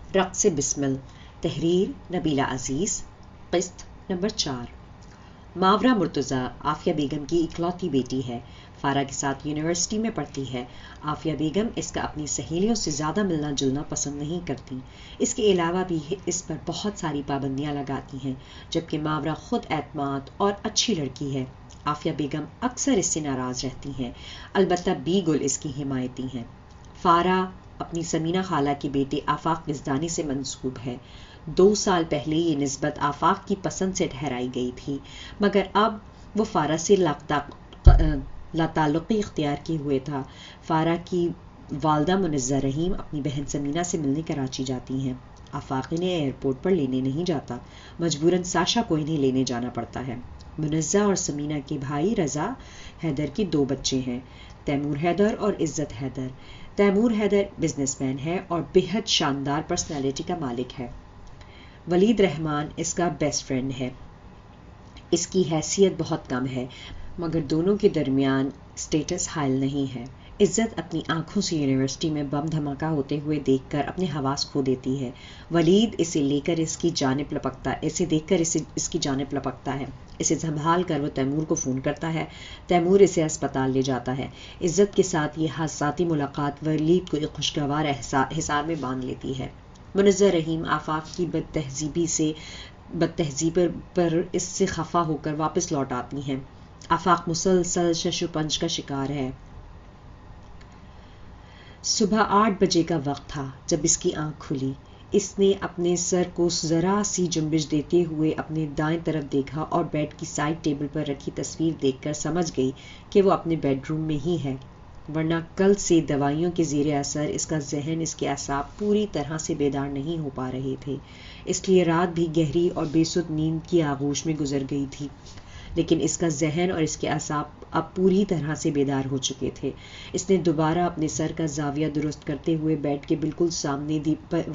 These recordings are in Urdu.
رقص بسمل، تحریر نبیلہ عزیز، قسط نمبر 4۔ ماورا مرتضیٰ عافیہ بیگم کی اکلوتی بیٹی ہے۔ فارا کے ساتھ یونیورسٹی میں پڑھتی ہے۔ عافیہ بیگم اس کا اپنی سہیلیوں سے زیادہ ملنا جلنا پسند نہیں کرتی۔ اس کے علاوہ بھی اس پر بہت ساری پابندیاں لگاتی ہیں، جبکہ ماورا خود اعتماد اور اچھی لڑکی ہے۔ عافیہ بیگم اکثر اس سے ناراض رہتی ہیں، البتہ بی گل اس کی حمایتی ہیں۔ فارا اپنی سمینہ خالہ کے بیٹے آفاق یزدانی سے منسوب ہے۔ 2 سال پہلے یہ نسبت آفاق کی پسند سے ٹھہرائی گئی تھی، مگر اب وہ فارا سے لاتعلقی اختیار کیے ہوئے تھا۔ فارا کی والدہ منزہ رحیم اپنی بہن سمینہ سے ملنے کراچی جاتی ہیں۔ آفاق انہیں ایئرپورٹ پر لینے نہیں جاتا، مجبوراً ساشا کو انہیں لینے جانا پڑتا ہے۔ منزہ اور سمینہ کے بھائی رضا حیدر کے 2 بچے ہیں، تیمور حیدر اور عزت حیدر۔ تیمور حیدر بزنس مین ہے اور بہت شاندار پرسنالٹی کا مالک ہے۔ ولید رحمان اس کا بیسٹ فرینڈ ہے۔ اس کی حیثیت بہت کم ہے، مگر دونوں کے درمیان سٹیٹس حائل نہیں ہے۔ عزت اپنی آنکھوں سے یونیورسٹی میں بم دھماکہ ہوتے ہوئے دیکھ کر اپنے حواس کھو دیتی ہے۔ ولید اسے دیکھ کر اس کی جانب لپکتا ہے۔ اسے سنبھال کر وہ تیمور کو فون کرتا ہے۔ تیمور اسے اسپتال لے جاتا ہے۔ عزت کے ساتھ یہ حادثاتی ملاقات ولید کو ایک خوشگوار حصار میں باندھ لیتی ہے۔ منزہ رحیم آفاق کی بدتہذیبی پر اس سے خفا ہو کر واپس لوٹ آتی ہیں۔ آفاق مسلسل شش و پنج کا شکار ہے۔ صبح 8 بجے کا وقت تھا جب اس کی آنکھ کھلی۔ اس نے اپنے سر کو ذرا سی جنبش دیتے ہوئے اپنے دائیں طرف دیکھا اور بیڈ کی سائڈ ٹیبل پر رکھی تصویر دیکھ کر سمجھ گئی کہ وہ اپنے بیڈ روم میں ہی ہے، ورنہ کل سے دوائیوں کے زیر اثر اس کا ذہن، اس کے اعصاب پوری طرح سے بیدار نہیں ہو پا رہے تھے، اس لیے رات بھی گہری اور بے سود نیند کی آغوش میں گزر گئی تھی۔ لیکن اس کا ذہن اور اس کے اعصاب اب پوری طرح سے بیدار ہو چکے تھے۔ اس نے دوبارہ اپنے سر کا زاویہ درست کرتے ہوئے بیڈ کے بالکل سامنے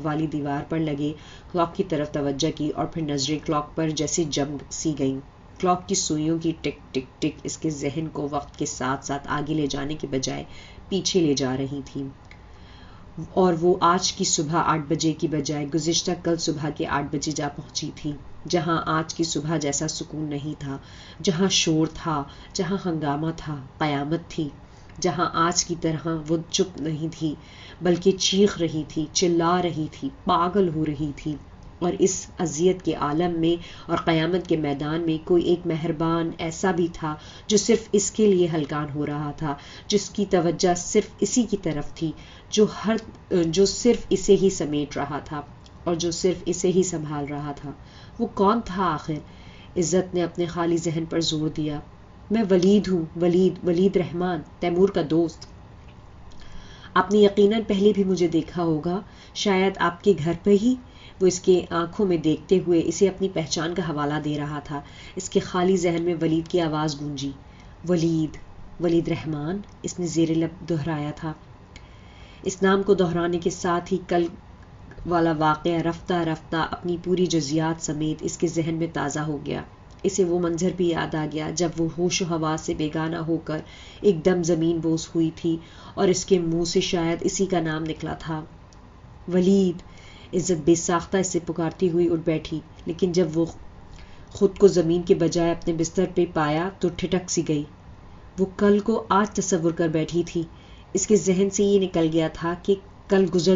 والی دیوار پر لگے کلاک کی طرف توجہ کی اور پھر نظریں کلاک پر جیسے جم سی گئیں۔ کلاک کی سوئیوں کی ٹک ٹک ٹک اس کے ذہن کو وقت کے ساتھ ساتھ آگے لے جانے کے بجائے پیچھے لے جا رہی تھیں، اور وہ آج کی صبح 8 بجے کی بجائے گزشتہ کل صبح کے 8 بجے جا پہنچی تھی، جہاں آج کی صبح جیسا سکون نہیں تھا، جہاں شور تھا، جہاں ہنگامہ تھا، قیامت تھی، جہاں آج کی طرح وہ چپ نہیں تھی بلکہ چیخ رہی تھی، چلا رہی تھی، پاگل ہو رہی تھی۔ اور اس اذیت کے عالم میں اور قیامت کے میدان میں کوئی ایک مہربان ایسا بھی تھا جو صرف اس کے لیے ہلکان ہو رہا تھا، جس کی توجہ صرف اسی کی طرف تھی، جو صرف اسے ہی سمیٹ رہا تھا اور جو صرف اسے ہی سنبھال رہا تھا۔ وہ کون تھا آخر؟ عزت نے اپنے خالی ذہن پر زور دیا۔ میں ولید ہوں، ولید رحمان، تیمور کا دوست۔ آپ نے یقیناً پہلے بھی مجھے دیکھا ہوگا، شاید آپ کے گھر پہ ہی۔ وہ اس کے آنکھوں میں دیکھتے ہوئے اسے اپنی پہچان کا حوالہ دے رہا تھا۔ اس کے خالی ذہن میں ولید کی آواز گونجی۔ ولید رحمان، اس نے زیر لب دہرایا تھا۔ اس نام کو دہرانے کے ساتھ ہی کل والا واقعہ رفتہ رفتہ اپنی پوری جزیات سمیت اس کے ذہن میں تازہ ہو گیا۔ اسے وہ منظر بھی یاد آ گیا جب وہ ہوش و حواس سے بیگانہ ہو کر ایک دم زمین بوس ہوئی تھی اور اس کے منہ سے شاید اسی کا نام نکلا تھا، ولید۔ عزت بے ساختہ اسے پکارتی ہوئی اٹھ بیٹھی، لیکن جب وہ خود کو زمین کے بجائے اپنے بستر پہ پایا تو ٹھٹک سی گئی۔ وہ کل کو آج تصور کر بیٹھی تھی۔ اس کے ذہن سے یہ نکل گیا تھا کہ کل گزر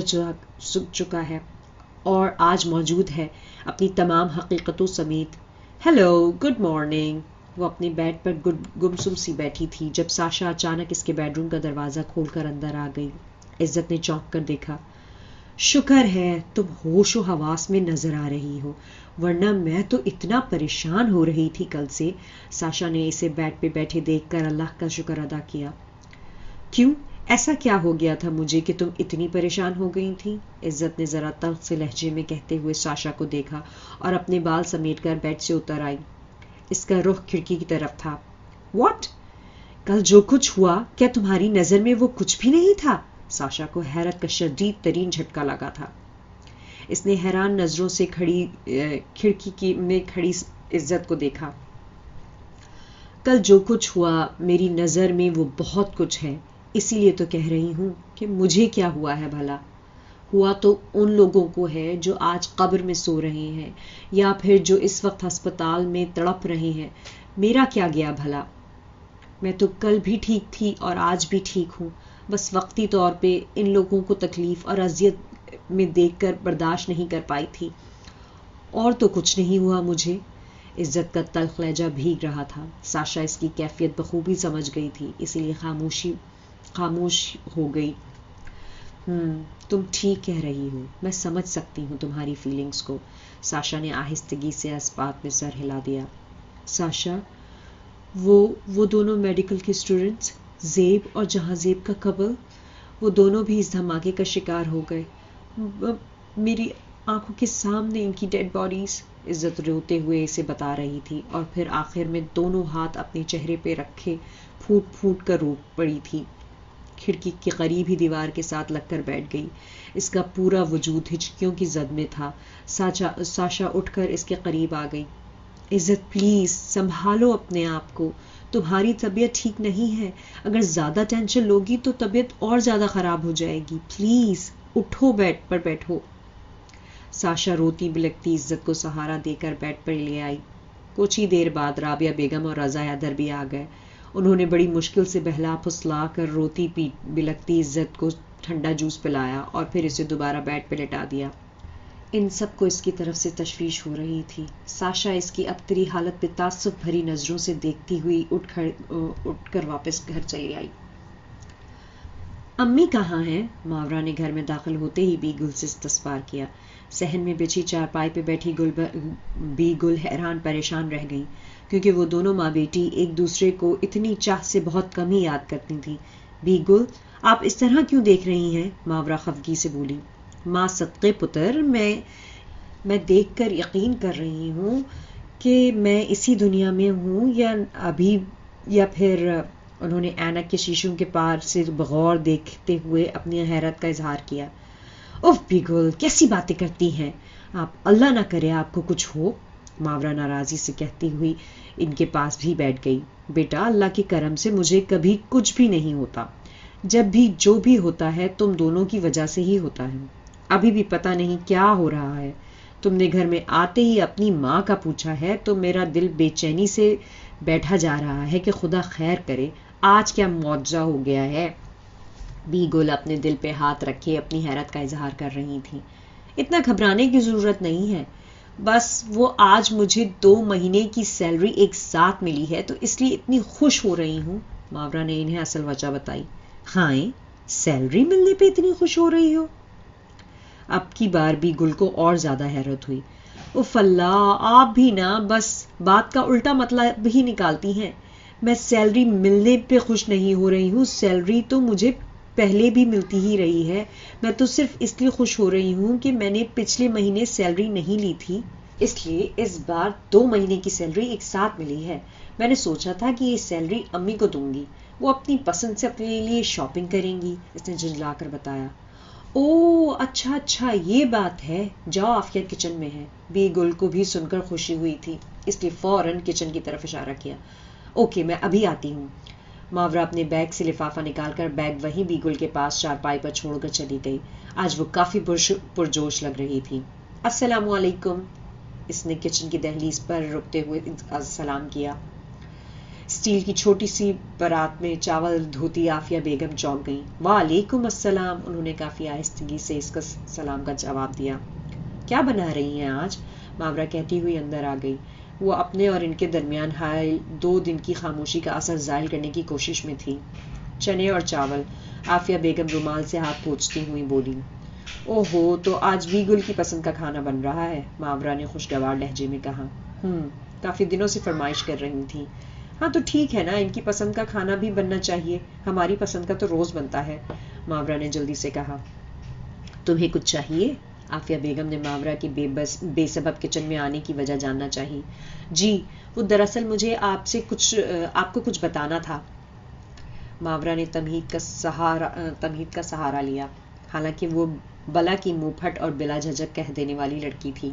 چکا ہے اور آج موجود ہے، اپنی تمام حقیقتوں سمیت۔ Hello, good morning. وہ اپنے بیڈ پر گمسم سی بیٹھی تھی جب ساشا اچانک اس کے بیڈ روم کا دروازہ کھول کر اندر آ گئی۔ عزت نے چونک کر دیکھا۔ شکر ہے تم ہوش و حواس میں نظر آ رہی ہو، ورنہ میں تو اتنا پریشان ہو رہی تھی کل سے۔ ساشا نے اسے بیڈ پہ بیٹھے دیکھ کر اللہ کا شکر ادا کیا۔ کیوں؟ ایسا کیا ہو گیا تھا مجھے کہ تم اتنی پریشان ہو گئی تھی؟ عزت نے ذرا تلخ سے لہجے میں کہتے ہوئے ساشا کو دیکھا اور اپنے بال سمیٹ کر بیڈ سے اتر آئی۔ اس کا رخ کھڑکی کی طرف تھا۔ واٹ؟ کل جو کچھ ہوا، کیا تمہاری نظر میں وہ کچھ بھی نہیں تھا؟ ساشا کو حیرت کا شدید ترین جھٹکا لگا تھا۔ اس نے حیران نظروں سے کھڑکی میں کھڑی عزت کو دیکھا۔ کل جو کچھ ہوا میری نظر میں وہ بہت کچھ ہے، اسی لیے تو کہہ رہی ہوں کہ مجھے کیا ہوا ہے بھلا؟ ہوا تو ان لوگوں کو ہے جو آج قبر میں سو رہے ہیں یا پھر جو اس وقت ہسپتال میں تڑپ رہے ہیں. میرا کیا گیا بھلا؟ میں تو کل بھی ٹھیک تھی اور آج بھی ٹھیک ہوں. بس وقتی طور پہ ان لوگوں کو تکلیف اور اذیت میں دیکھ کر برداشت نہیں کر پائی تھی. اور تو کچھ نہیں ہوا مجھے. عزت کا تلخ لہجہ بھیگ رہا تھا. ساشا اس کی کیفیت بخوبی سمجھ گئی تھی، اسی لیے خاموش ہو گئی. تم ٹھیک کہہ رہی ہو، میں سمجھ سکتی ہوں تمہاری فیلنگز کو. ساشا نے آہستگی سے اس بات میں سر ہلا دیا. ساشا، وہ دونوں میڈیکل کے اسٹوڈنٹس، زیب اور جہاں زیب کا کپل، وہ دونوں بھی اس دھماکے کا شکار ہو گئے. میری آنکھوں کے سامنے ان کی ڈیڈ باڈیز. عزت روتے ہوئے اسے بتا رہی تھی اور پھر آخر میں دونوں ہاتھ اپنے چہرے پہ رکھے پھوٹ پھوٹ کر رو پڑی تھی. کھڑکی کے قریب ہی دیوار کے ساتھ لگ کر بیٹھ گئی. اس کا پورا وجود ہچکیوں کی زد میں تھا. ساشا اٹھ کر اس کے قریب آ گئی. عزت پلیز سنبھالو اپنے آپ کو، تمہاری طبیعت ٹھیک نہیں ہے. اگر زیادہ ٹینشن لوگی تو طبیعت اور زیادہ خراب ہو جائے گی. پلیز اٹھو، بیڈ پر بیٹھو. ساشا روتی بلکتی عزت کو سہارا دے کر بیڈ پر لے آئی. کچھ ہی دیر بعد رابعہ بیگم اور رضا حیدر بھی آ گئے. انہوں نے بڑی مشکل سے بہلا پھسلا کر روتی بلکتی عزت کو ٹھنڈا جوس پلایا اور پھر اسے دوبارہ بیڈ پہ لٹا دیا. ان سب کو اس کی طرف سے تشویش ہو رہی تھی. ساشا اس کی ابتری حالت پہ تعصب بھری نظروں سے دیکھتی ہوئی اٹھ کر واپس گھر چلی آئی. امی کہاں ہیں؟ ماورا نے گھر میں داخل ہوتے ہی بی گل سے استفسار کیا. صحن میں بچھی چارپائی پہ بیٹھی بی گل حیران پریشان رہ گئی کیونکہ وہ دونوں ماں بیٹی ایک دوسرے کو اتنی چاہ سے بہت کم ہی یاد کرتی تھیں. بی گل، آپ اس طرح کیوں دیکھ رہی ہیں؟ ماورا خفگی سے بولی. ماں صدقے پتر، میں دیکھ کر یقین کر رہی ہوں کہ میں اسی دنیا میں ہوں یا پھر انہوں نے اینک کے شیشوں کے پار سے بغور دیکھتے ہوئے اپنی حیرت کا اظہار کیا. اف بیگل، کیسی باتیں کرتی ہیں آپ، اللہ نہ کرے آپ کو کچھ ہو. ماورا ناراضی سے کہتی ہوئی ان کے پاس بھی بیٹھ گئی. بیٹا، اللہ کے کرم سے مجھے کبھی کچھ بھی نہیں ہوتا. جب بھی جو بھی ہوتا ہے تم دونوں کی وجہ سے ہی ہوتا ہے. ابھی بھی پتہ نہیں کیا ہو رہا ہے. تم نے گھر میں آتے ہی اپنی ماں کا پوچھا ہے تو میرا دل بے چینی سے بیٹھا جا رہا ہے کہ خدا خیر کرے آج کیا معجزہ ہو گیا ہے. بی گل اپنے دل پہ ہاتھ رکھے اپنی حیرت کا اظہار کر رہی تھی. اتنا گھبرانے کی ضرورت نہیں ہے، بس وہ آج مجھے 2 مہینے کی سیلری ایک ساتھ ملی ہے تو اس لیے اتنی خوش ہو رہی ہوں. ماورا نے انہیں اصل وجہ بتائی. ہاں، سیلری ملنے پہ اتنی خوش ہو رہی ہو؟ اب کی بار بھی گل کو اور زیادہ حیرت ہوئی. اف اللہ، آپ بھی نا بس بات کا الٹا مطلب ہی نکالتی ہیں. میں سیلری ملنے پہ خوش نہیں ہو رہی ہوں، سیلری تو مجھے پہلے بھی ملتی ہی رہی ہے. میں تو صرف اس لیے خوش ہو رہی ہوں کہ میں نے پچھلے مہینے سیلری نہیں لی تھی، اس لیے اس بار 2 مہینے کی سیلری ایک ساتھ ملی ہے. میں نے سوچا تھا کہ یہ سیلری امی کو دوں گی، وہ اپنی پسند سے اپنے لیے شاپنگ کریں گی. اس نے جھنجلا کر بتایا. او اچھا یہ بات ہے. جاؤ عافیہ کچن میں ہے. بی گل کو بھی سن کر خوشی ہوئی تھی، اس لیے فوراً کچن کی طرف اشارہ کیا. اوکے، میں ابھی آتی ہوں. ماورا اپنے بیگ سے لفافہ نکال کر بیگ وہیں بی گل کے پاس چارپائی پر چھوڑ کر چلی گئی. آج وہ کافی پرجوش لگ رہی تھی. السلام علیکم. اس نے کچن کی دہلیز پر رکتے ہوئے سلام کیا. اسٹیل کی چھوٹی سی پرات میں چاول دھوتی عافیہ بیگم چونک گئیں. وعلیکم السلام. انہوں نے کافی آہستگی سے اس کا سلام کا جواب دیا. کیا بنا رہی ہیں آج؟ ماورا کہتی ہوئی اندر آ گئی. وہ اپنے اور ان کے درمیان حائل 2 دن کی خاموشی کا اثر زائل کرنے کی کوشش میں تھی. چنے اور چاول. عافیہ بیگم رومال سے ہاتھ پوچھتی ہوئی بولی. اوہو، تو آج بھی گل کی پسند کا کھانا بن رہا ہے، ماورا نے خوشگوار لہجے میں کہا. کافی دنوں سے فرمائش کر رہی تھی. ہاں تو ٹھیک ہے نا، ان کی پسند کا کھانا بھی بننا چاہیے، ہماری پسند کا تو روز بنتا ہے، ماورا نے جلدی سے کہا. تمہیں کچھ چاہیے؟ عافیہ بیگم نے ماورا کی بے سبب کچن میں آنے کی وجہ جاننا چاہی. جی، وہ دراصل مجھے آپ کو کچھ بتانا تھا. ماورا نے تمہید کا سہارا لیا، حالانکہ وہ بلا کی منہ پھٹ اور بلا جھجک کہہ دینے والی لڑکی تھی.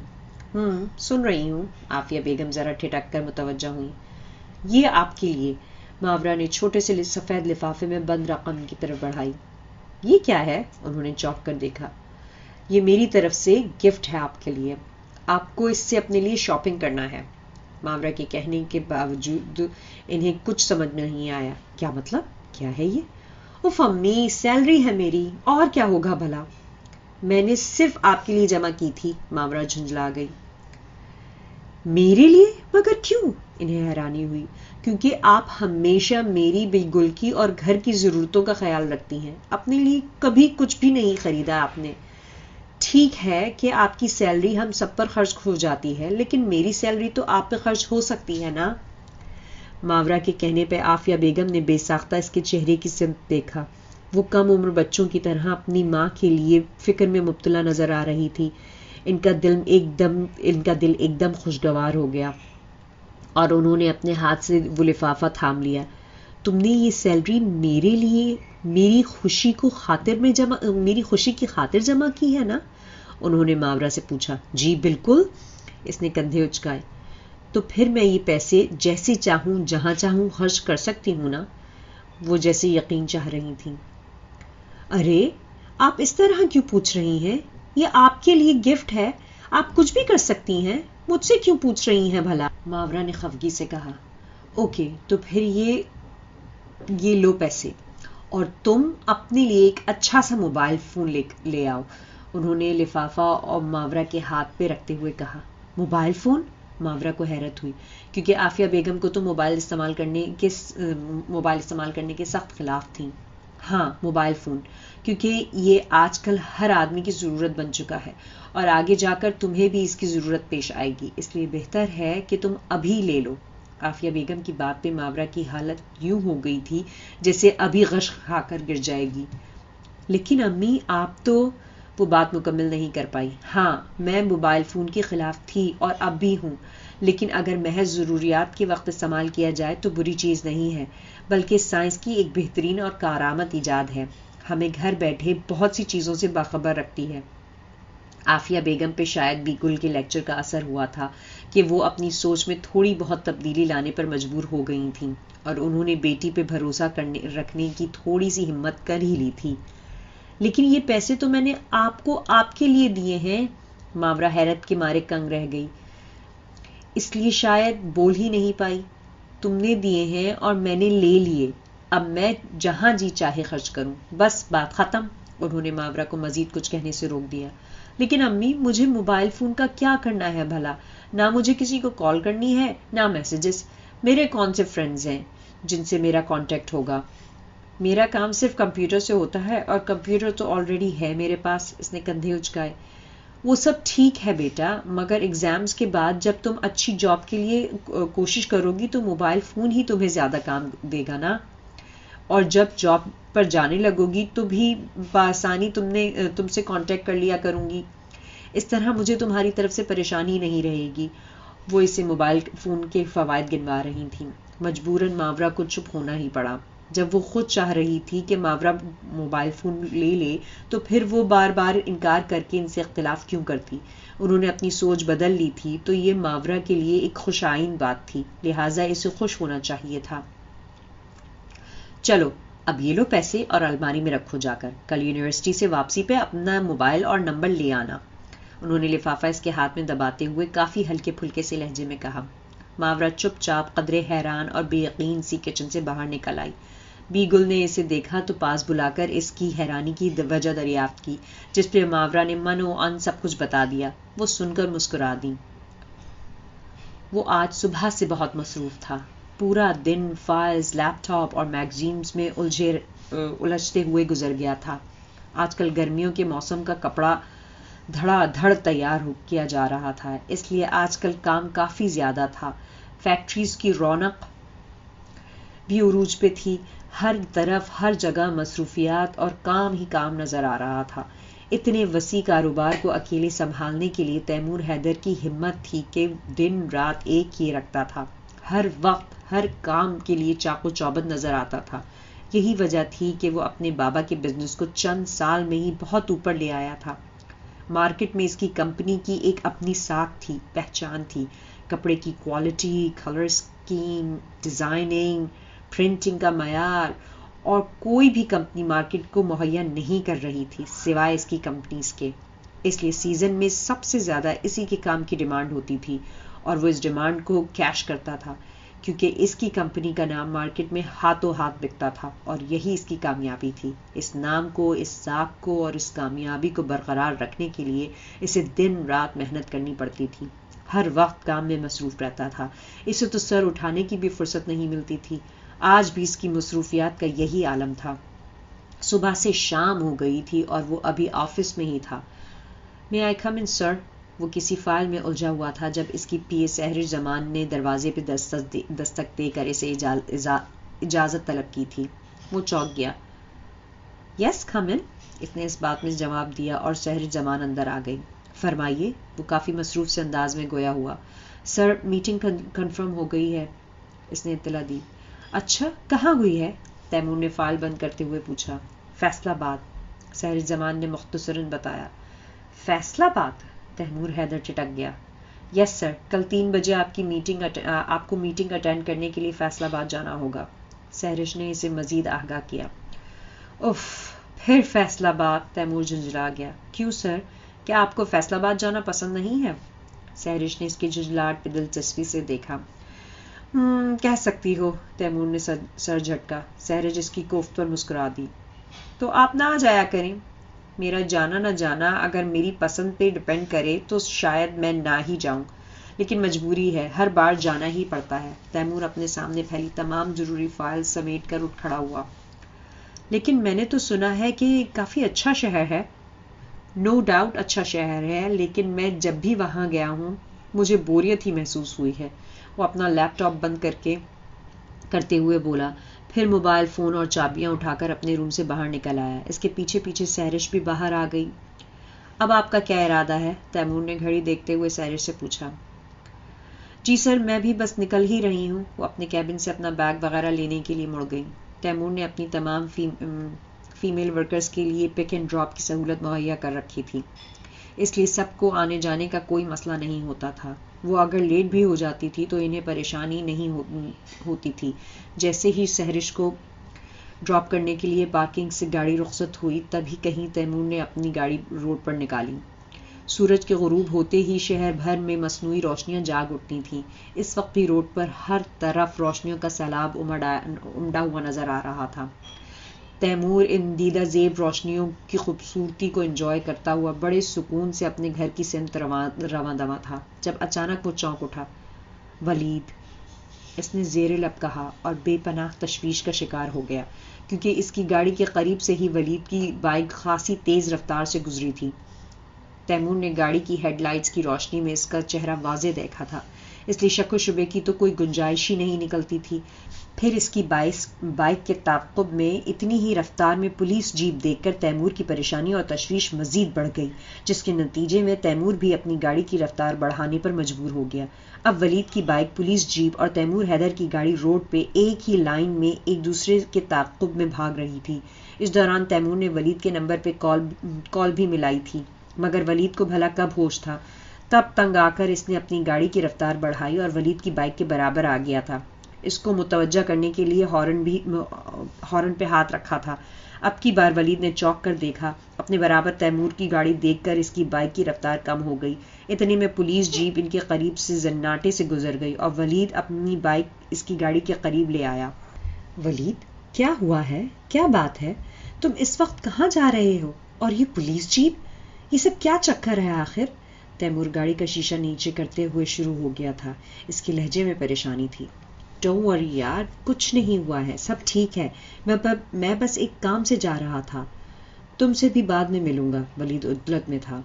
سن رہی ہوں. عافیہ بیگم ذرا ٹھٹک کر متوجہ ہوئی. یہ آپ کے لیے. ماورا نے چھوٹے سے سفید لفافے میں بند رقم کی طرف بڑھائی. یہ کیا ہے؟ انہوں نے چونک کر دیکھا. یہ میری طرف سے گفٹ ہے آپ کے لیے، آپ کو اس سے اپنے لیے شاپنگ کرنا ہے۔ ماورا کے کہنے کے باوجود انہیں کچھ سمجھ میں نہیں آیا۔ کیا مطلب؟ کیا ہے یہ؟ اف امی، سیلری ہے میری، اور کیا ہوگا بھلا؟ میں نے صرف آپ کے لیے جمع کی تھی، ماورا جھنجھلا گئی۔ میرے لیے؟ مگر کیوں؟ انہیں حیرانی ہوئی۔ کیونکہ آپ ہمیشہ میری، بالگل کی اور گھر کی ضرورتوں کا خیال رکھتی ہیں، اپنے لیے کبھی کچھ بھی نہیں خریدا آپ نے۔ ٹھیک ہے کہ آپ کی سیلری ہم سب پر خرچ ہو جاتی ہے، لیکن میری سیلری تو آپ پہ خرچ ہو سکتی ہے نا؟ ماورا کے کہنے پہ عافیہ بیگم نے بے ساختہ اس کے چہرے کی سمت دیکھا۔ وہ کم عمر بچوں کی طرح اپنی ماں کے لیے فکر میں مبتلا نظر آ رہی تھی۔ ان کا دل ایک دم خوشگوار ہو گیا اور انہوں نے اپنے ہاتھ سے وہ لفافہ تھام لیا۔ تم نے یہ سیلری میرے لیے میری خوشی کی خاطر جمع کی ہے نا؟ انہوں نے ماورا سے پوچھا۔ جی بالکل، اس نے کندھے اچکائے۔ تو پھر میں یہ پیسے جیسے چاہوں جہاں چاہوں خرچ کر سکتی ہوں نا؟ وہ جیسے یقین چاہ رہی تھیں۔ ارے آپ اس طرح کیوں پوچھ رہی ہیں؟ یہ آپ کے لیے گفٹ ہے، آپ کچھ بھی کر سکتی ہیں، مجھ سے کیوں پوچھ رہی ہیں بھلا؟ ماورا نے خفگی سے کہا۔ اوکے، تو پھر یہ لو پیسے، اور تم اپنے لیے ایک اچھا سا موبائل فون لے آؤ، انہوں نے لفافہ اور ماورا کے ہاتھ پہ رکھتے ہوئے کہا۔ Mobile phone? ماورا کو حیرت ہوئی، کیونکہ عافیہ بیگم کو تو موبائل استعمال کرنے کے سخت خلاف تھیں۔ ہاں، موبائل فون، کیونکہ یہ آج کل ہر آدمی کی ضرورت بن چکا ہے، اور آگے جا کر تمہیں بھی اس کی ضرورت پیش آئے گی، اس لیے بہتر ہے کہ تم ابھی لے لو۔ عافیہ بیگم کی بات پہ ماورا کی حالت یوں ہو گئی تھی جیسے ابھی غش کھا کر گر جائے گی۔ لیکن امی، آپ تو، وہ بات مکمل نہیں کر پائی۔ ہاں، میں موبائل فون کے خلاف تھی اور اب بھی ہوں، لیکن اگر محض ضروریات کے وقت استعمال کیا جائے تو بری چیز نہیں ہے، بلکہ سائنس کی ایک بہترین اور کارآمد ایجاد ہے، ہمیں گھر بیٹھے بہت سی چیزوں سے باخبر رکھتی ہے۔ عافیہ بیگم پہ شاید بیگل کے لیکچر کا اثر ہوا تھا کہ وہ اپنی سوچ میں تھوڑی بہت تبدیلی لانے پر مجبور ہو گئی تھیں، اور انہوں نے بیٹی پہ بھروسہ رکھنے کی تھوڑی سی ہمت کر ہی لی تھی۔ لیکن یہ پیسے تو میں نے آپ کو آپ کے لیے دیے ہیں، ماورا حیرت کے مارے کنگ رہ گئی، اس لیے شاید بول ہی نہیں پائی۔ تم نے دیے ہیں اور میں نے لے لیے، اب میں جہاں جی چاہے خرچ کروں، بس بات ختم، انہوں نے ماورا کو مزید کچھ کہنے سے روک دیا۔ لیکن امی، مجھے موبائل فون کا کیا کرنا ہے بھلا؟ نہ مجھے کسی کو کال کرنی ہے، نہ میسیجز، میرے کون سے فرینڈز ہیں جن سے میرا کانٹیکٹ ہوگا؟ میرا کام صرف کمپیوٹر سے ہوتا ہے، اور کمپیوٹر تو آلریڈی ہے میرے پاس، اس نے کندھے اچکائے۔ وہ سب ٹھیک ہے بیٹا، مگر ایگزامز کے بعد جب تم اچھی جاب کے لیے کوشش کرو گی تو موبائل فون ہی تمہیں زیادہ کام دے گا نا، اور جب جاب پر جانے لگو گی تو بھی بآسانی تم سے کانٹیکٹ کر لیا کروں گی، اس طرح مجھے تمہاری طرف سے پریشانی نہیں رہے گی۔ وہ اسے موبائل فون کے فوائد گنوا رہی تھیں۔ مجبوراً ماورا کو چپ ہونا ہی پڑا۔ جب وہ خود چاہ رہی تھی کہ ماورا موبائل فون لے لے تو پھر وہ بار بار انکار کر کے ان سے اختلاف کیوں کرتی؟ انہوں نے اپنی سوچ بدل لی تھی تو یہ ماورا کے لیے ایک خوش آئند بات تھی، لہٰذا اسے خوش ہونا چاہیے تھا۔ چلو اب یہ لو پیسے اور الماری میں رکھو جا کر، کل یونیورسٹی سے واپسی پہ اپنا موبائل اور نمبر لے آنا، انہوں نے لفافہ اس کے ہاتھ میں دباتے ہوئے کافی ہلکے پھلکے سے لہجے میں کہا۔ ماورا چپ چاپ قدرے حیران اور بے یقین سی کچن سے باہر نکل آئی۔ بیگل نے اسے دیکھا تو پاس بلا کر اس کی حیرانی کی وجہ دریافت کی، جس پہ ماورا نے من و ان سب کچھ بتا دیا۔ وہ سن کر مسکرا دیں۔ وہ آج صبح سے بہت مصروف تھا، پورا دن فائلز، لیپ ٹاپ اور میگزینز میں الجھتے ہوئے گزر گیا تھا۔ آج کل گرمیوں کے موسم کا کپڑا دھڑا دھڑ تیار کیا جا رہا تھا، اس لیے آج کل کام کافی زیادہ تھا۔ فیکٹریز کی رونق بھی عروج پہ تھی، ہر طرف ہر جگہ مصروفیات اور کام ہی کام نظر آ رہا تھا۔ اتنے وسیع کاروبار کو اکیلے سنبھالنے کے لیے تیمور حیدر کی ہمت تھی کہ دن رات ایک کیے رکھتا تھا، ہر وقت ہر کام کے لیے چاق و چوبند نظر آتا تھا۔ یہی وجہ تھی کہ وہ اپنے بابا کے بزنس کو چند سال میں ہی بہت اوپر لے آیا تھا۔ مارکیٹ میں اس کی کمپنی کی ایک اپنی ساکھ تھی، پہچان تھی، کپڑے کی quality, colour scheme, designing, printing کا معیار، اور کوئی بھی کمپنی مارکیٹ کو مہیا نہیں کر رہی تھی سوائے اس کی کمپنیز کے۔ اس لیے سیزن میں سب سے زیادہ اسی کے کام کی ڈیمانڈ ہوتی تھی اور وہ اس ڈیمانڈ کو کیش کرتا تھا کیونکہ اس کی کمپنی کا نام مارکیٹ میں ہاتھوں ہاتھ بکتا تھا اور یہی اس کی کامیابی تھی. اس نام کو، اس ذات کو اور اس کامیابی کو برقرار رکھنے کے لیے اسے دن رات محنت کرنی پڑتی تھی. ہر وقت کام میں مصروف رہتا تھا. اسے تو سر اٹھانے کی بھی فرصت نہیں ملتی تھی. آج بھی اس کی مصروفیات کا یہی عالم تھا. صبح سے شام ہو گئی تھی اور وہ ابھی آفس میں ہی تھا. May I come in, sir؟ وہ کسی فائل میں الجھا ہوا تھا جب اس کی پی اے سہرش زمان نے دروازے پہ دستک دے کر اسے اجازت طلب کی تھی. وہ چونک گیا. یس کم ان، اس نے اس بات میں جواب دیا اور سہرش زمان اندر آ گئی. فرمائیے، وہ کافی مصروف سے انداز میں گویا ہوا. سر میٹنگ کنفرم ہو گئی ہے، اس نے اطلاع دی. اچھا، کہاں ہوئی ہے؟ تیمور نے فائل بند کرتے ہوئے پوچھا. فیصل آباد، سہرش زمان نے مختصراً بتایا. فیصل آباد؟ تیمور حیدر چٹک گیا. یس سر، کل 3 بجے آپ کو میٹنگ اٹینڈ کرنے کے لیے فیصل آباد جانا ہوگا. سہرش نے اسے مزید آگاہ کیا. اف، پھر فیصل آباد؟ تیمور جھنجھلا گیا. کیوں سر، کیا آپ کو فیصل آباد جانا پسند نہیں ہے؟ سہرش نے اس کی جھنجھلاہٹ پہ دلچسپی سے دیکھا. کہہ سکتی ہو، تیمور نے سر جھٹکا. سہرش اس کی کوفت پر مسکرا دی. تو آپ نہ جایا کریں. میرا جانا نہ جانا اگر میری پسند پہ ڈپینڈ کرے تو شاید میں نہ ہی جاؤں، لیکن مجبوری ہے، ہر بار جانا ہی پڑتا ہے. تیمور اپنے سامنے پھیلی تمام ضروری فائل سمیٹ کر اٹھ کھڑا ہوا. لیکن میں نے تو سنا ہے کہ کافی اچھا شہر ہے. نو ڈاؤٹ اچھا شہر ہے، لیکن میں جب بھی وہاں گیا ہوں مجھے بوریت ہی محسوس ہوئی ہے. وہ اپنا لیپ ٹاپ بند کرتے ہوئے بولا، پھر موبائل فون اور چابیاں اٹھا کر اپنے روم سے باہر نکل آیا. اس کے پیچھے پیچھے سہرش بھی باہر آ گئی. اب آپ کا کیا ارادہ ہے؟ تیمور نے گھڑی دیکھتے ہوئے سہرش سے پوچھا. جی سر، میں بھی بس نکل ہی رہی ہوں. وہ اپنے کیبن سے اپنا بیگ وغیرہ لینے کے لیے مڑ گئی. تیمور نے اپنی تمام فیمیل ورکرز کے لیے پک اینڈ ڈراپ کی سہولت مہیا کر رکھی تھی، اس لیے سب کو آنے جانے کا کوئی مسئلہ نہیں ہوتا تھا. وہ اگر لیٹ بھی ہو جاتی تھی تو انہیں پریشانی نہیں ہوتی تھی. جیسے ہی سہرش کو ڈراپ کرنے کے لیے پارکنگ سے گاڑی رخصت ہوئی تبھی کہیں تیمور نے اپنی گاڑی روڈ پر نکالی. سورج کے غروب ہوتے ہی شہر بھر میں مصنوعی روشنیاں جاگ اٹھتی تھیں. اس وقت بھی روڈ پر ہر طرف روشنیوں کا سیلاب امڈا ہوا نظر آ رہا تھا. تیمور ان دیدہ زیب روشنیوں کی خوبصورتی کو انجوائے کرتا ہوا بڑے سکون سے اپنے گھر کی سمت رواں دواں تھا جب اچانک وہ چونک اٹھا. ولید، اس نے زیر لب کہا اور بے پناہ تشویش کا شکار ہو گیا کیونکہ اس کی گاڑی کے قریب سے ہی ولید کی بائک خاصی تیز رفتار سے گزری تھی. تیمور نے گاڑی کی ہیڈ لائٹس کی روشنی میں اس کا چہرہ واضح دیکھا تھا، اس لیے شک و شبے کی تو کوئی گنجائش ہی نہیں نکلتی تھی. پھر اس کی بائک کے تعاقب میں اتنی ہی رفتار میں پولیس جیپ دیکھ کر تیمور کی پریشانی اور تشویش مزید بڑھ گئی، جس کے نتیجے میں تیمور بھی اپنی گاڑی کی رفتار بڑھانے پر مجبور ہو گیا. اب ولید کی بائک، پولیس جیپ اور تیمور حیدر کی گاڑی روڈ پہ ایک ہی لائن میں ایک دوسرے کے تعاقب میں بھاگ رہی تھی. اس دوران تیمور نے ولید کے نمبر پہ کال بھی ملائی تھی، مگر ولید کو بھلا کب ہوش تھا. تب تنگ آ کر اس نے اپنی گاڑی کی رفتار بڑھائی اور ولید کی بائک کے برابر آ گیا تھا. اس کو متوجہ کرنے کے لیے ہارن پہ ہاتھ رکھا تھا. اب کی بار ولید نے چونک کر دیکھا. اپنے برابر تیمور کی گاڑی دیکھ کر اس کی بائک کی رفتار کم ہو گئی. اتنے میں پولیس جیپ ان کے قریب سے زناٹے سے گزر گئی اور ولید اپنی بائک اس کی گاڑی کے قریب لے آیا. ولید، کیا ہوا ہے؟ کیا بات ہے؟ تم اس وقت کہاں جا رہے ہو؟ اور یہ پولیس جیپ، یہ سب کیا چکر ہے آخر؟ تیمور گاڑی کا شیشہ نیچے کرتے ہوئے شروع ہو گیا تھا. اس کے لہجے میں پریشانی تھی. ڈونٹ وری یار، کچھ نہیں ہوا ہے، سب ٹھیک ہے. میں بس ایک کام سے جا رہا تھا. تم سے بھی بعد میں ملوں گا. ولید عدلت میں تھا.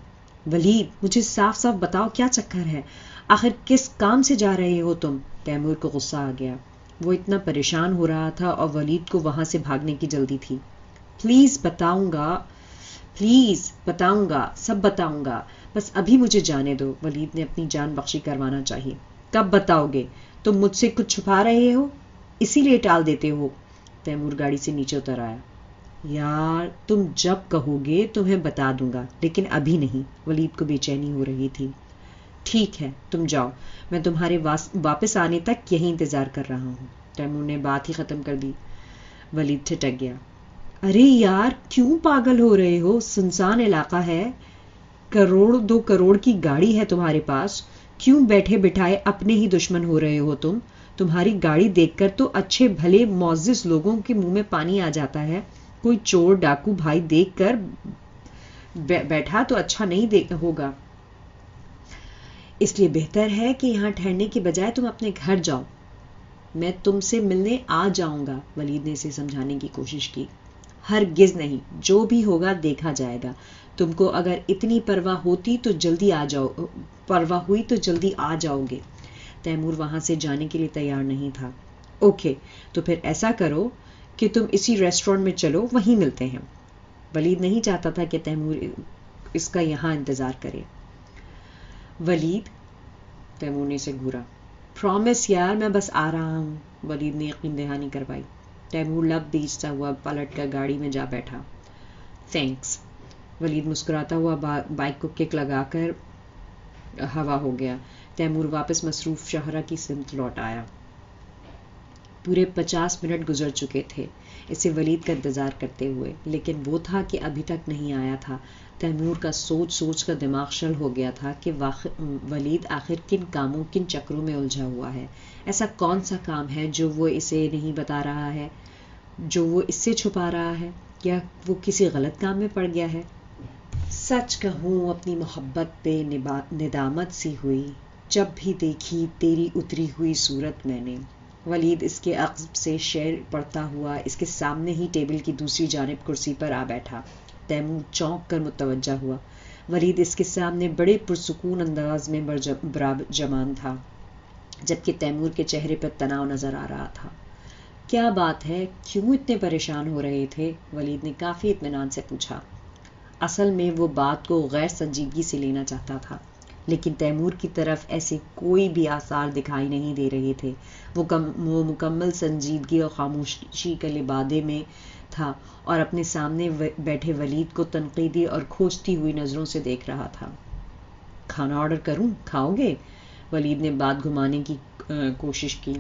ولید، مجھے صاف صاف بتاؤ کیا چکر ہے؟ آخر کس کام سے جا رہے ہو تم؟ تیمور کو غصہ آ گیا. وہ اتنا پریشان ہو رہا تھا اور ولید کو وہاں سے بھاگنے کی جلدی تھی. پلیز بتاؤں گا، سب بتاؤں گا، بس ابھی مجھے جانے دو. ولید نے اپنی جان بخشی کروانا چاہیے. کب بتاؤ گے؟ تم مجھ سے کچھ چھپا رہے ہو، اسی لیے ٹال دیتے ہو. تیمور گاڑی سے نیچے اتر آیا. یار، تم جب کہو گے تمہیں بتا دوں گا، لیکن ابھی نہیں. ولید کو بے چینی ہو رہی تھی. ٹھیک ہے، تم جاؤ، میں تمہارے واپس آنے تک یہیں انتظار کر رہا ہوں. تیمور نے بات ہی ختم کر دی. ولید ٹھٹک گیا. ارے یار، کیوں پاگل ہو رہے ہو؟ سنسان علاقہ ہے. 2 کروڑ کی گاڑی ہے تمہارے پاس، کیوں بیٹھے بٹھائے اپنے ہی دشمن ہو رہے ہو تم؟ تمہاری گاڑی دیکھ کر تو اچھے بھلے معزز لوگوں کے منہ میں پانی آ جاتا ہے. کوئی چور ڈاکو بھائی دیکھ کر بیٹھا تو اچھا نہیں ہوگا. اس لیے بہتر ہے کہ یہاں ٹھہرنے کے بجائے تم اپنے گھر جاؤ. میں تم سے ملنے آ جاؤں گا. ولید نے اسے سمجھانے کی کوشش کی. ہرگز نہیں، جو بھی ہوگا دیکھا جائے گا. تم کو اگر اتنی پرواہ ہوئی تو جلدی آ جاؤ گے. تیمور وہاں سے جانے کے لیے تیار نہیں تھا. اوکے، تو پھر ایسا کرو کہ تم اسی ریسٹورانٹ میں چلو، وہیں ملتے ہیں. ولید نہیں چاہتا تھا کہ تیمور اس کا یہاں انتظار کرے. ولید، تیمور نے اسے گھورا. پرومس یار، میں بس آ رہا ہوں. ولید نے یقین دہانی کروائی. تیمور لب بیچتا ہوا پلٹ کر گاڑی میں جا بیٹھا. تھینکس. ولید مسکراتا ہوا بائک کو کک لگا کر ہوا ہو گیا. تیمور واپس مصروف شاہراہ کی سمت لوٹ آیا. پورے 50 منٹ گزر چکے تھے اسے ولید کا انتظار کرتے ہوئے، لیکن وہ تھا کہ ابھی تک نہیں آیا تھا. تیمور کا سوچ کر دماغ شل ہو گیا تھا کہ ولید آخر کن کاموں، کن چکروں میں الجھا ہوا ہے. ایسا کون سا کام ہے جو وہ اسے نہیں بتا رہا ہے، جو وہ اس سے چھپا رہا ہے؟ یا وہ کسی غلط کام میں پڑ گیا ہے؟ سچ کہوں، اپنی محبت پہ ندامت سی ہوئی جب بھی دیکھی تیری اتری ہوئی صورت میں نے. ولید اس کے عقب سے شعر پڑھتا ہوا اس کے سامنے ہی ٹیبل کی دوسری جانب کرسی پر آ بیٹھا. تیمور چونک کر متوجہ ہوا. ولید اس کے سامنے بڑے پرسکون انداز میں برجمان تھا، جبکہ تیمور کے چہرے پر تناؤ نظر آ رہا تھا. کیا بات ہے، کیوں اتنے پریشان ہو رہے تھے؟ ولید نے کافی اطمینان سے پوچھا. اصل میں وہ بات کو غیر سنجیدگی سے لینا چاہتا تھا، لیکن تیمور کی طرف ایسے کوئی بھی آثار دکھائی نہیں دے رہے تھے. وہ مکمل سنجیدگی اور خاموشی کے لبادے میں تھا اور اپنے سامنے بیٹھے ولید کو تنقیدی اور کھوجتی ہوئی نظروں سے دیکھ رہا تھا. کھانا آرڈر کروں، کھاؤ گے؟ ولید نے بات گھمانے کی کوشش کی.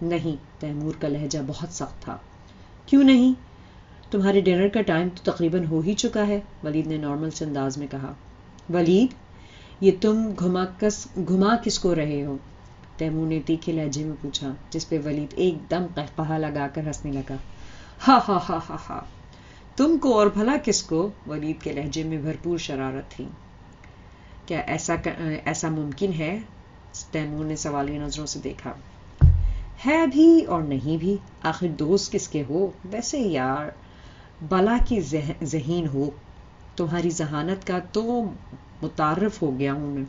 نہیں. تیمور کا لہجہ بہت سخت تھا. کیوں نہیں؟ تمہارے ڈنر کا ٹائم تو تقریباً ہو ہی چکا ہے، ولید نے نارمل سے انداز میں کہا. ولید، یہ تم گھما کس کو رہے ہو؟ تیمور نے تیکھے لہجے میں پوچھا، جس پہ ولید ایک دم قہقہا لگا کر ہنسنے لگا. ہا ہا ہا ہا ہا. تم کو اور بھلا کس کو؟ ولید کے لہجے میں بھرپور شرارت تھی. کیا ایسا ممکن ہے؟ تیمور نے سوالیہ نظروں سے دیکھا. ہے بھی اور نہیں بھی. آخر دوست کس کے ہو؟ ویسے یار بلا کی ذہین ہو. تمہاری ذہانت کا تو متعارف ہو گیا ہوں میں.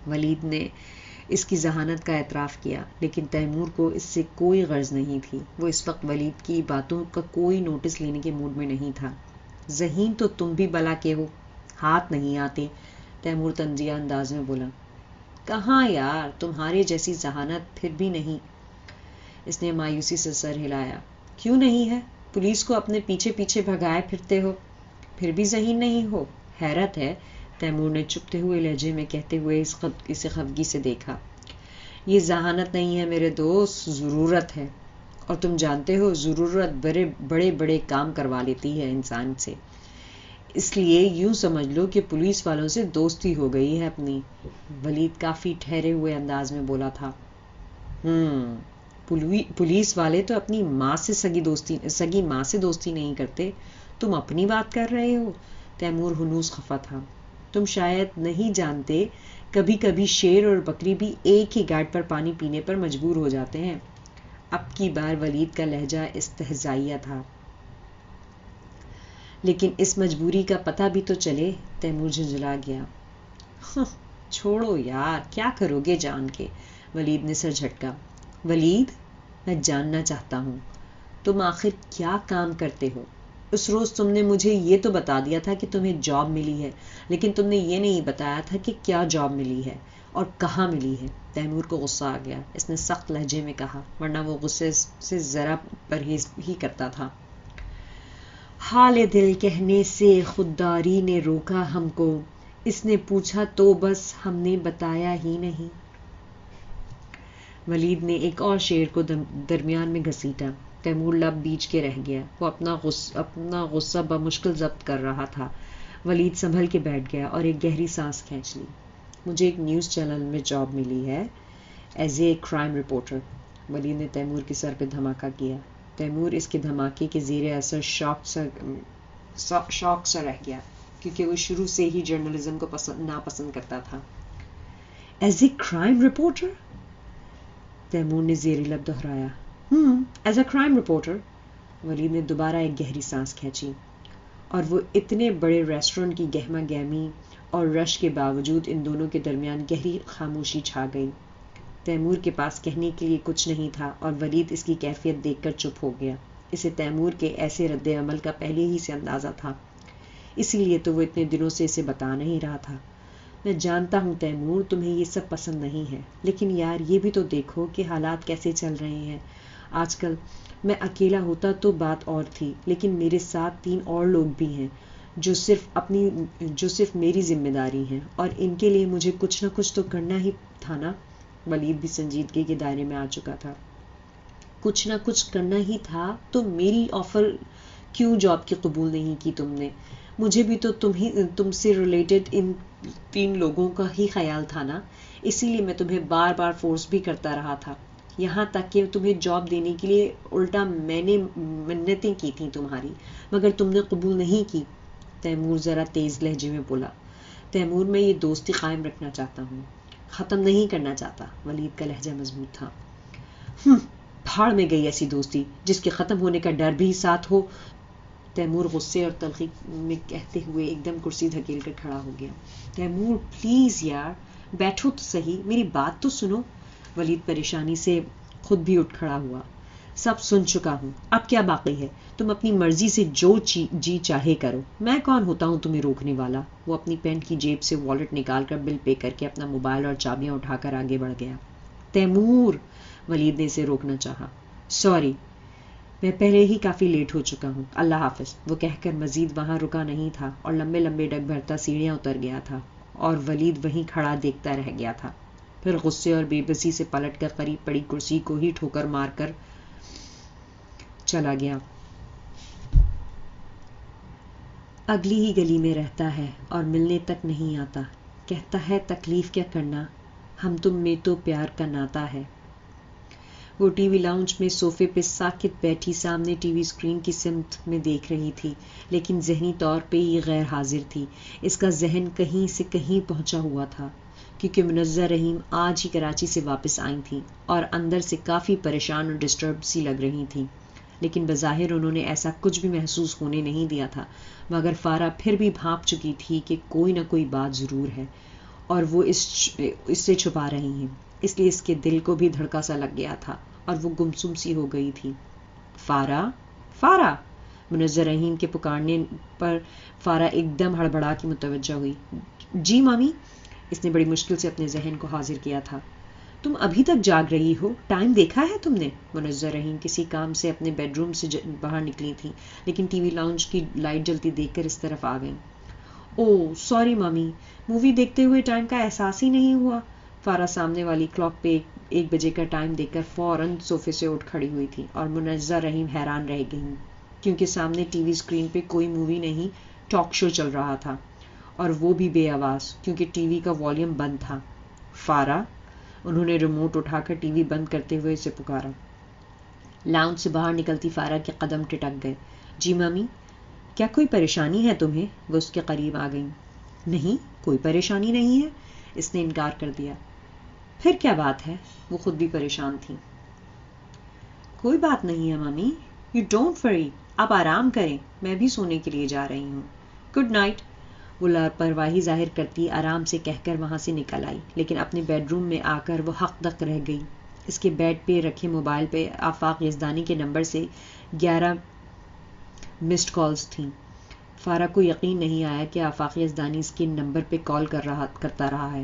ولید نے اس کی ذہانت کا اعتراف کیا، لیکن تیمور کو اس سے کوئی غرض نہیں تھی. وہ اس وقت ولید کی باتوں کا کوئی نوٹس لینے کے موڈ میں نہیں تھا. ذہین تو تم بھی بلا کے ہو، ہاتھ نہیں آتے. تیمور طنزیہ انداز میں بولا. کہاں یار، تمہارے جیسی ذہانت پھر بھی نہیں. اس نے مایوسی سے سر ہلایا. کیوں نہیں ہے؟ پولیس کو اپنے پیچھے پیچھے بھگائے پھرتے ہو، پھر بھی ذہین نہیں ہو. حیرت ہے. تیمور نے چپتے ہوئے لہجے میں کہتے ہوئے اسے خفگی سے دیکھا. یہ ذہانت نہیں ہے میرے دوست، ضرورت ہے. اور تم جانتے ہو ضرورت بڑے بڑے کام کروا لیتی ہے انسان سے. اس لیے یوں سمجھ لو کہ پولیس والوں سے دوستی ہو گئی ہے اپنی. ولید کافی ٹھہرے ہوئے انداز میں بولا تھا. پولیس والے تو اپنی ماں سے سگی ماں سے دوستی نہیں کرتے. تم اپنی بات کر رہے ہو؟ تیمور ہنوز خفا تھا. تم شاید نہیں جانتے، کبھی کبھی شیر اور بکری بھی ایک ہی گھاٹ پر پانی پینے پر مجبور ہو جاتے ہیں. اب کی بار ولید کا لہجہ استہزائیہ تھا. لیکن اس مجبوری کا پتہ بھی تو چلے. تیمور جھنجھلا گیا. چھوڑو یار، کیا کرو گے جان کے؟ ولید نے سر جھٹکا. ولید، میں جاننا چاہتا ہوں تم آخر کیا کام کرتے ہو. اس روز تم نے مجھے یہ تو بتا دیا تھا کہ تمہیں جاب ملی ہے، لیکن تم نے یہ نہیں بتایا تھا کہ کیا جاب ملی ہے اور کہاں ملی ہے. تیمور کو غصہ آ گیا. اس نے سخت لہجے میں کہا، ورنہ وہ غصے سے ذرا پرہیز ہی کرتا تھا. حال دل کہنے سے خودداری نے روکا ہم کو. اس نے پوچھا تو بس ہم نے بتایا ہی نہیں. ولید نے ایک اور شعر کو درمیان میں گھسیٹا. تیمور لب بیچ کے رہ گیا. وہ اپنا غصہ بمشکل ضبط کر رہا تھا. ولید سنبھل کے بیٹھ گیا اور ایک گہری سانس کھینچ لی. مجھے ایک نیوز چینل میں جاب ملی ہے as a crime reporter. Walid نے تیمور کے سر پہ دھماکہ کیا. تیمور اس کے دھماکے کے زیر اثر شاک سا رہ گیا کیونکہ وہ شروع سے ہی جرنلزم کو ناپسند کرتا تھا. As a crime reporter? Taimur نے زیر لب دہرایا. As a crime reporter. Walid نے دوبارہ ایک گہری سانس کھینچی اور وہ اتنے بڑے ریسٹورنٹ کی گہما گہمی اور رش کے باوجود ان دونوں کے درمیان گہری خاموشی چھا گئی. تیمور کے پاس کہنے کے لیے کچھ نہیں تھا اور ولید اس کی کیفیت دیکھ کر چپ ہو گیا. اسے تیمور کے ایسے رد عمل کا پہلے ہی سے اندازہ تھا، اسی لیے تو وہ اتنے دنوں سے اسے بتا نہیں رہا تھا. میں جانتا ہوں تیمور تمہیں یہ سب پسند نہیں ہے، لیکن یار یہ بھی تو دیکھو کہ حالات کیسے چل رہے ہیں آج کل. میں اکیلا ہوتا تو بات اور تھی، لیکن میرے ساتھ 3 اور لوگ بھی ہیں جو صرف میری ذمہ داری ہیں، اور ان کے لیے مجھے کچھ نہ کچھ تو کرنا ہی تھا نا. ولید بھی سنجیدگی کے دائرے میں آ چکا تھا. کچھ نہ کچھ کرنا ہی تھا تو میری آفر کیوں جاب کی قبول نہیں کی تم نے؟ مجھے بھی تو تم سے ریلیٹڈ ان 3 لوگوں کا ہی خیال تھا نا، اسی لیے میں تمہیں بار بار فورس بھی کرتا رہا تھا، یہاں تک کہ تمہیں جاب دینے کے لیے الٹا میں نے منتیں کی تھیں تمہاری، مگر تم نے قبول نہیں کی. تیمور ذرا تیز لہجے میں بولا. تیمور میں یہ دوستی قائم رکھنا چاہتا ہوں، ختم نہیں کرنا چاہتا. ولید کا لہجہ مضبوط تھا. پھاڑ میں گئی ایسی دوستی جس کے ختم ہونے کا ڈر بھی ساتھ ہو. تیمور غصے اور تلخی میں کہتے ہوئے ایک دم کرسی دھکیل کر کھڑا ہو گیا. تیمور پلیز یار بیٹھو تو صحیح، میری بات تو سنو. ولید پریشانی سے خود بھی اٹھ کھڑا ہوا. سب سن چکا ہوں، اب کیا باقی ہے؟ تم اپنی مرضی سے جو جی چاہے کرو، میں کون ہوتا ہوں تمہیں روکنے والا؟ وہ اپنی پینٹ کی جیب سے والیٹ نکال کر بل پے کر کے اپنا موبائل اور چابیاں اٹھا کر آگے بڑھ گیا. تیمور، ولید نے اسے روکنا چاہا. سوری، میں پہلے ہی کافی لیٹ ہو چکا ہوں، اللہ حافظ. وہ کہہ کر مزید وہاں رکا نہیں تھا اور لمبے لمبے ڈگ بھرتا سیڑھیاں اتر گیا تھا اور ولید وہیں کھڑا دیکھتا رہ گیا تھا. پھر غصے اور بے بسی سے پلٹ کر قریب پڑی کرسی کو ہی ٹھوکر مار کر چلا گیا. اگلی ہی گلی میں رہتا ہے اور ملنے تک نہیں آتا. کہتا ہے تکلیف کیا کرنا، ہم تم میں تو پیار کا ناتا ہے. وہ ٹی وی لاؤنج میں صوفے پہ ساکت بیٹھی سامنے ٹی وی اسکرین کی سمت میں دیکھ رہی تھی، لیکن ذہنی طور پہ یہ غیر حاضر تھی. اس کا ذہن کہیں سے کہیں پہنچا ہوا تھا کیونکہ منظر رحیم آج ہی کراچی سے واپس آئی تھیں اور اندر سے کافی پریشان اور ڈسٹرب سی لگ رہی تھیں. لیکن بظاہر انہوں نے ایسا کچھ بھی محسوس ہونے نہیں دیا تھا، مگر فارا پھر بھی بھانپ چکی تھی کہ کوئی نہ کوئی بات ضرور ہے اور وہ اس سے چھپا رہی ہیں. اس لیے اس کے دل کو بھی دھڑکا سا لگ گیا تھا اور وہ گمسم سی ہو گئی تھی. فارا، فارا! منظر رحیم کے پکارنے پر فارا ایک دم ہڑبڑا کے متوجہ ہوئی. جی مامی. اس نے بڑی مشکل سے اپنے ذہن کو حاضر کیا تھا. تم ابھی تک جاگ رہی ہو؟ ٹائم دیکھا ہے تم نے؟ منظر رحیم کسی کام سے اپنے بیڈ روم سے باہر نکلی تھی، لیکن ٹی وی لاؤنج کی لائٹ جلتی دیکھ کر اس طرف آ گئیں. اوہ سوری مامی، مووی دیکھتے ہوئے ٹائم کا احساس ہی نہیں ہوا. فارا سامنے والی کلاک پہ 1 بجے کا ٹائم دیکھ کر فوراً صوفے سے اٹھ کھڑی ہوئی تھی اور منظر رحیم حیران رہ گئی کیونکہ سامنے ٹی وی اسکرین پہ کوئی مووی نہیں، ٹاک شو چل رہا تھا اور وہ بھی بے آواز کیونکہ ٹی وی کا والیوم بند تھا. فارا! انہوں نے ریموٹ اٹھا کر ٹی وی بند کرتے ہوئے اسے پکارا. لاؤنج سے باہر نکلتی فارا کے قدم ٹٹک گئے. جی مامی، کیا کوئی پریشانی ہے تمہیں؟ وہ اس کے قریب آ گئیں. نہیں، کوئی پریشانی نہیں ہے، اس نے انکار کر دیا. پھر کیا بات ہے؟ وہ خود بھی پریشان تھی. کوئی بات نہیں ہے مامی، یو ڈونٹ وری، آپ آرام کریں، میں بھی سونے کے لیے جا رہی ہوں. Good night. وہ لاپرواہی ظاہر کرتی آرام سے کہہ کر وہاں سے نکل آئی، لیکن اپنے بیڈ روم میں آ کر وہ حق تک رہ گئی. اس کے بیڈ پہ رکھے موبائل پہ آفاق یزدانی کے نمبر سے 11 مسڈ کالز تھیں. فارا کو یقین نہیں آیا کہ آفاق یزدانی اس کے نمبر پہ کال کرتا رہا ہے.